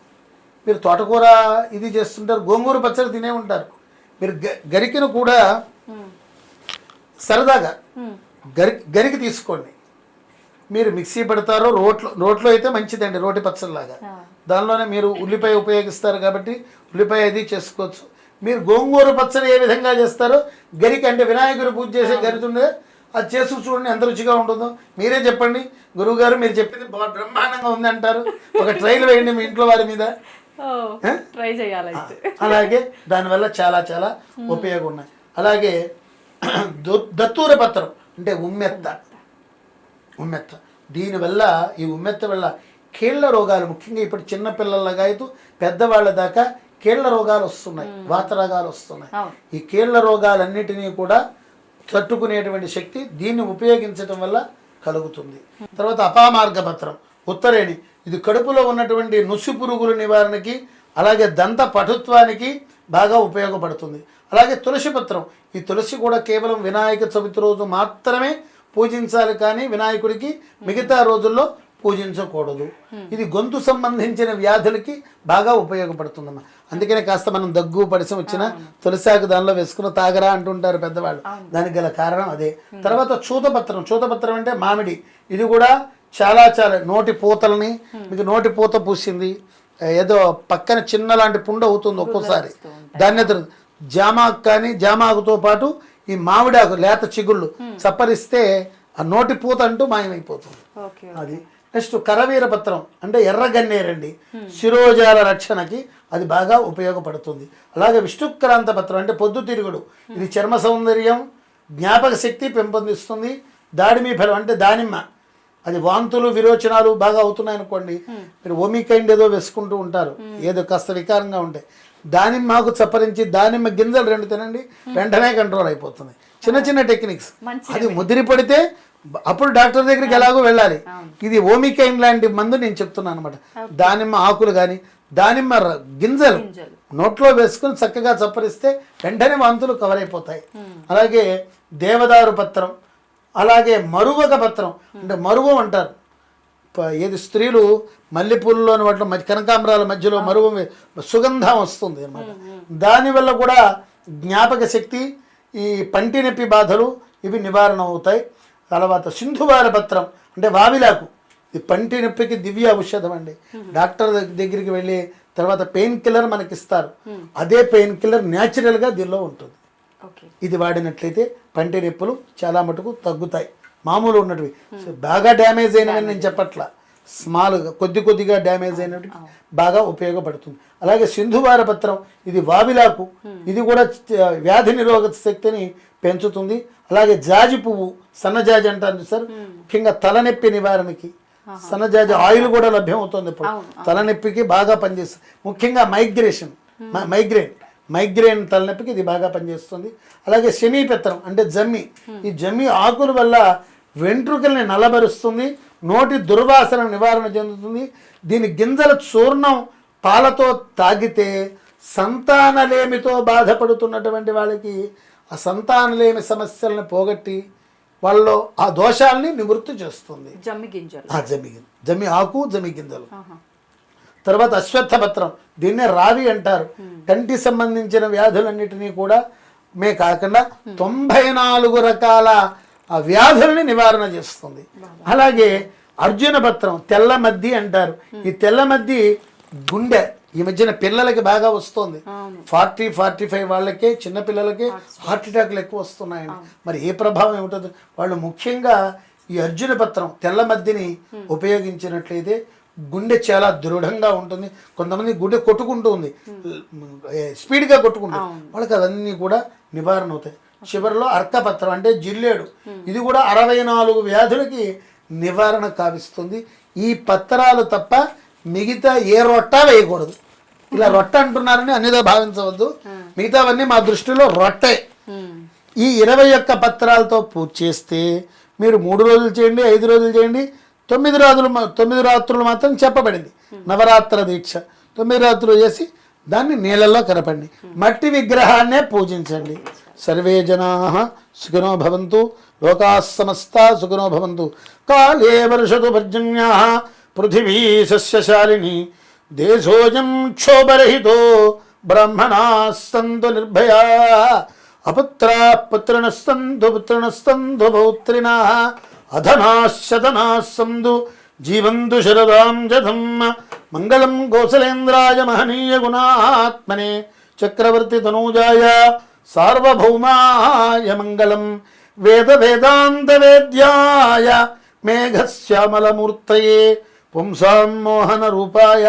మీరు తోటకూర ఇది చేస్తుంటారు, గోంగూర పచ్చడి తినే ఉంటారు. మీరు గరికను కూడా సరదాగా గరికి తీసుకోండి. మీరు మిక్సీ పెడతారో రోట్లో అయితే మంచిదండి, రోటి పచ్చడిలాగా. దానిలోనే మీరు ఉల్లిపాయ ఉపయోగిస్తారు కాబట్టి ఉల్లిపాయ అది చేసుకోవచ్చు. మీరు గోంగూర పచ్చడి ఏ విధంగా చేస్తారో గరికి, అంటే వినాయకుడు పూజ చేసే గరితుండే, అది చేసి చూడండి ఎంత రుచిగా ఉంటుందో. మీరే చెప్పండి, గురువుగారు మీరు చెప్పింది బ్రహ్మాండంగా ఉంది అంటారు. ఒక ట్రైల్ వేయండి మీ ఇంట్లో వారి మీద, ట్రై చేయాలి. అలాగే దానివల్ల చాలా చాలా ఉపయోగం ఉన్నాయి. అలాగే దత్తూర పత్రం అంటే ఉమ్మెత్త, దీనివల్ల ఈ ఉమ్మెత్త వల్ల కీళ్ళ రోగాలు, ముఖ్యంగా ఇప్పుడు చిన్నపిల్లలగా అయితే పెద్దవాళ్ళ దాకా కీళ్ళ రోగాలు వస్తున్నాయి, వాత రోగాలు వస్తున్నాయి. ఈ కీళ్ళ రోగాలన్నిటినీ కూడా తట్టుకునేటువంటి శక్తి దీన్ని ఉపయోగించడం వల్ల కలుగుతుంది. తర్వాత అపామార్గ పత్రం, ఉత్తరేణి, ఇది కడుపులో ఉన్నటువంటి నుసి పురుగుల నివారణకి, అలాగే దంత పటుత్వానికి బాగా ఉపయోగపడుతుంది. అలాగే తులసి పత్రం, ఈ తులసి కూడా కేవలం వినాయక చవితి రోజు మాత్రమే పూజించాలి, కానీ వినాయకుడికి మిగతా రోజుల్లో పూజించకూడదు. ఇది గొంతు సంబంధించిన వ్యాధులకి బాగా ఉపయోగపడుతుందమ్మా. అందుకనే కాస్త మనం దగ్గు పడిసం వచ్చిన తులసాకు దానిలో వేసుకుని తాగరా అంటుంటారు పెద్దవాళ్ళు, దానికి గల కారణం అదే. తర్వాత చూతపత్రం అంటే మామిడి, ఇది కూడా చాలా చాలా నోటి పూతలని, మీకు నోటి పూత పూసింది, ఏదో పక్కన చిన్న లాంటి పుండు అవుతుంది ఒక్కోసారి, దాన్ని జామాకు కానీ జామాకుతో పాటు ఈ మామిడాకు లేత చిగుళ్ళు చప్పరిస్తే ఆ నోటి పూత అంటూ మాయమైపోతుంది. అది నెక్స్ట్ కరవీర పత్రం అంటే ఎర్రగన్నేరండి, శిరోజాల రక్షణకి అది బాగా ఉపయోగపడుతుంది. అలాగే విష్ణుక్రాంత పత్రం అంటే పొద్దుతిరుగుడు, ఇది చర్మ సౌందర్యం, జ్ఞాపక శక్తి పెంపొందిస్తుంది. దాడిమి ఫలం అంటే దానిమ్మ, అది వాంతులు విరోచనాలు బాగా అవుతున్నాయి అనుకోండి, మీరు ఓమికైండ్ ఏదో వేసుకుంటూ ఉంటారు, ఏదో కాస్త వికారంగా ఉంటాయి, దానిమ్మకు చప్పరించి దానిమ్మ గింజలు 2 తినండి, వెంటనే కంట్రోల్ అయిపోతుంది. చిన్న చిన్న టెక్నిక్స్. అది ముదిరి పడితే అప్పుడు డాక్టర్ దగ్గరికి ఎలాగో వెళ్ళాలి. ఇది ఓమికైన్ లాంటి మందు నేను చెప్తున్నాను అనమాట. దానిమ్మ ఆకులు కానీ దానిమ్మ గింజలు నోట్లో వేసుకుని చక్కగా చప్పరిస్తే వెంటనే వాంతులు కవర్ అయిపోతాయి. అలాగే దేవదారు పత్రం, అలాగే మరువక పత్రం అంటే మరువం అంటారు, ఏది స్త్రీలు మల్లెపూలలోని వాటిలో కనకాంబరాల మధ్యలో మరువం సుగంధం వస్తుంది అన్నమాట. దానివల్ల కూడా జ్ఞాపక శక్తి, ఈ పంటి నొప్పి బాధలు ఇవి నివారణ అవుతాయి. తర్వాత సింధువార పత్రం అంటే వావిలాకు, ఇది పంటి నొప్పికి దివ్య ఔషధం అండి. డాక్టర్ దగ్గరికి వెళ్ళి తర్వాత పెయిన్ కిల్లర్ మనకి ఇస్తారు, అదే పెయిన్ కిల్లర్ న్యాచురల్గా దీనిలో ఉంటుంది. ఓకే. ఇది వాడినట్లయితే పంటి నొప్పులు చాలా మటుకు తగ్గుతాయి. మామూలు ఉన్నటివి బాగా డ్యామేజ్ అయినవి నేను చెప్పట్లా, స్మాల్గా కొద్దిగా డ్యామేజ్ అయినవి బాగా ఉపయోగపడుతుంది. అలాగే సింధువార పత్రం, ఇది వావిలాకు, ఇది కూడా వ్యాధి నిరోధక శక్తిని పెంచుతుంది. అలాగే జాజి పువ్వు, సన్నజాజి అంటారు సార్, ముఖ్యంగా తలనొప్పి నివారణకి సన్నజాజి ఆయిల్ కూడా లభ్యం అవుతుంది ఇప్పుడు. తలనొప్పికి బాగా పనిచేస్తుంది, ముఖ్యంగా మైగ్రేన్ తలనొప్పికి ఇది బాగా పనిచేస్తుంది. అలాగే శమీపత్రం అంటే జమ్మి, ఈ జమ్మి ఆకుల వల్ల వెంట్రుకల్ని నల్లబరుస్తుంది, నోటి దుర్వాసన నివారణ చెందుతుంది. దీని గింజల చూర్ణం పాలతో తాగితే సంతానలేమితో బాధపడుతున్నటువంటి వాళ్ళకి ఆ సంతానలేమి సమస్యలను పోగొట్టి వాళ్ళలో ఆ దోషాలని నివృత్తి చేస్తుంది. జమ్మి ఆకు, జమ్మి గింజలు. తర్వాత అశ్వత్థపత్రం, దీన్నే రావి అంటారు. కంటి సంబంధించిన వ్యాధులన్నిటినీ కూడా కాకుండా 94 రకాల ఆ వ్యాధులని నివారణ చేస్తుంది. అలాగే అర్జున పత్రం, తెల్ల మద్ది అంటారు. ఈ తెల్ల మద్ది గుండె ఈ మధ్యన పిల్లలకి బాగా వస్తుంది. 40-45 వాళ్ళకే, చిన్న పిల్లలకే హార్ట్ అటాక్లు ఎక్కువ వస్తున్నాయండి. మరి ఏ ప్రభావం ఏమిటో వాళ్ళు ముఖ్యంగా ఈ అర్జున పత్రం తెల్ల మద్దిని ఉపయోగించినట్లయితే గుండె చాలా దృఢంగా ఉంటుంది. కొంతమంది గుండె కొట్టుకుంటుంది, స్పీడ్గా కొట్టుకుంటుంది, వాళ్ళకి అవన్నీ కూడా నివారణ అవుతాయి. చివరిలో అర్కపత్రం అంటే జిల్లేడు, ఇది కూడా 64 వ్యాధులకి నివారణ కావిస్తుంది. ఈ పత్రాలు తప్ప మిగతా ఏ రొట్ట వేయకూడదు. ఇలా రొట్ట అంటున్నారని అన్నిదా భావించవద్దు, మిగతావన్నీ మా దృష్టిలో రొట్టే. ఈ 21 పత్రాలతో పూజ చేస్తే మీరు 3 రోజులు చేయండి, 5 రోజులు చేయండి, 9 రాత్రులు మాత్రం చెప్పబడింది. నవరాత్ర దీక్ష 9 రాత్రులు చేసి దాన్ని నీళ్ళల్లో కలపండి. మట్టి విగ్రహాన్నే పూజించండి. సర్వే జనాః సుఖినో భవంతు, లోకాః సమస్తాః సుఖినో భవంతు. కాలే వర్షతు పర్జన్యాః, పృథివీ సస్యశాలిని, దేశోऽयं క్షోభరహితో, బ్రాహ్మణాः సంతు నిర్భయాः, అపుత్రాः పుత్రిణः సంతు పౌత్రిణः, అధనాः శతనాः సంతు జీవంతు శరదాం శతం. మంగళం కౌసలేంద్రాయ మహనీయ గుణాత్మనే, చక్రవర్తి తనూజాయ సార్వభౌమాయ మంగళం. వేద వేదాంత వేద్యాయ మేఘశ్యామలమూర్తయే, పుంసాం మోహన రూపాయ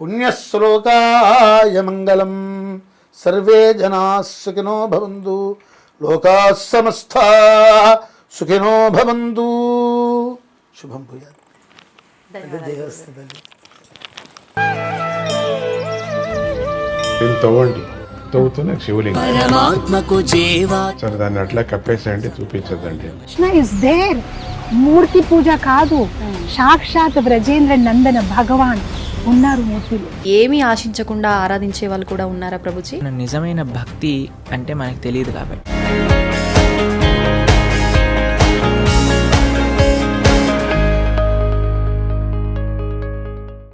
పుణ్యశ్లోకాయ మంగళం. సర్వే జనాః సుఖినో భవంతు, లోకాః సమస్తాః సుఖినో భవంతు. శుభం భూయాత్. తవ్వండి, తవ్వుతున్న శివలింగం. సరే దాన్ని అట్లా కప్పేసేయండి, చూపించదండి. కృష్ణ ఇస్ దేర్, మూర్తి పూజ కాదు, సాక్షాత్ బ్రజేంద్ర నందన భగవాన్ ఉన్నారు మూర్తిలో. ఏమీ ఆశించకుండా ఆరాధించే వాళ్ళు కూడా ఉన్నారా ప్రభుజీ? నిజమైన భక్తి అంటే మనకు తెలియదు కాబట్టి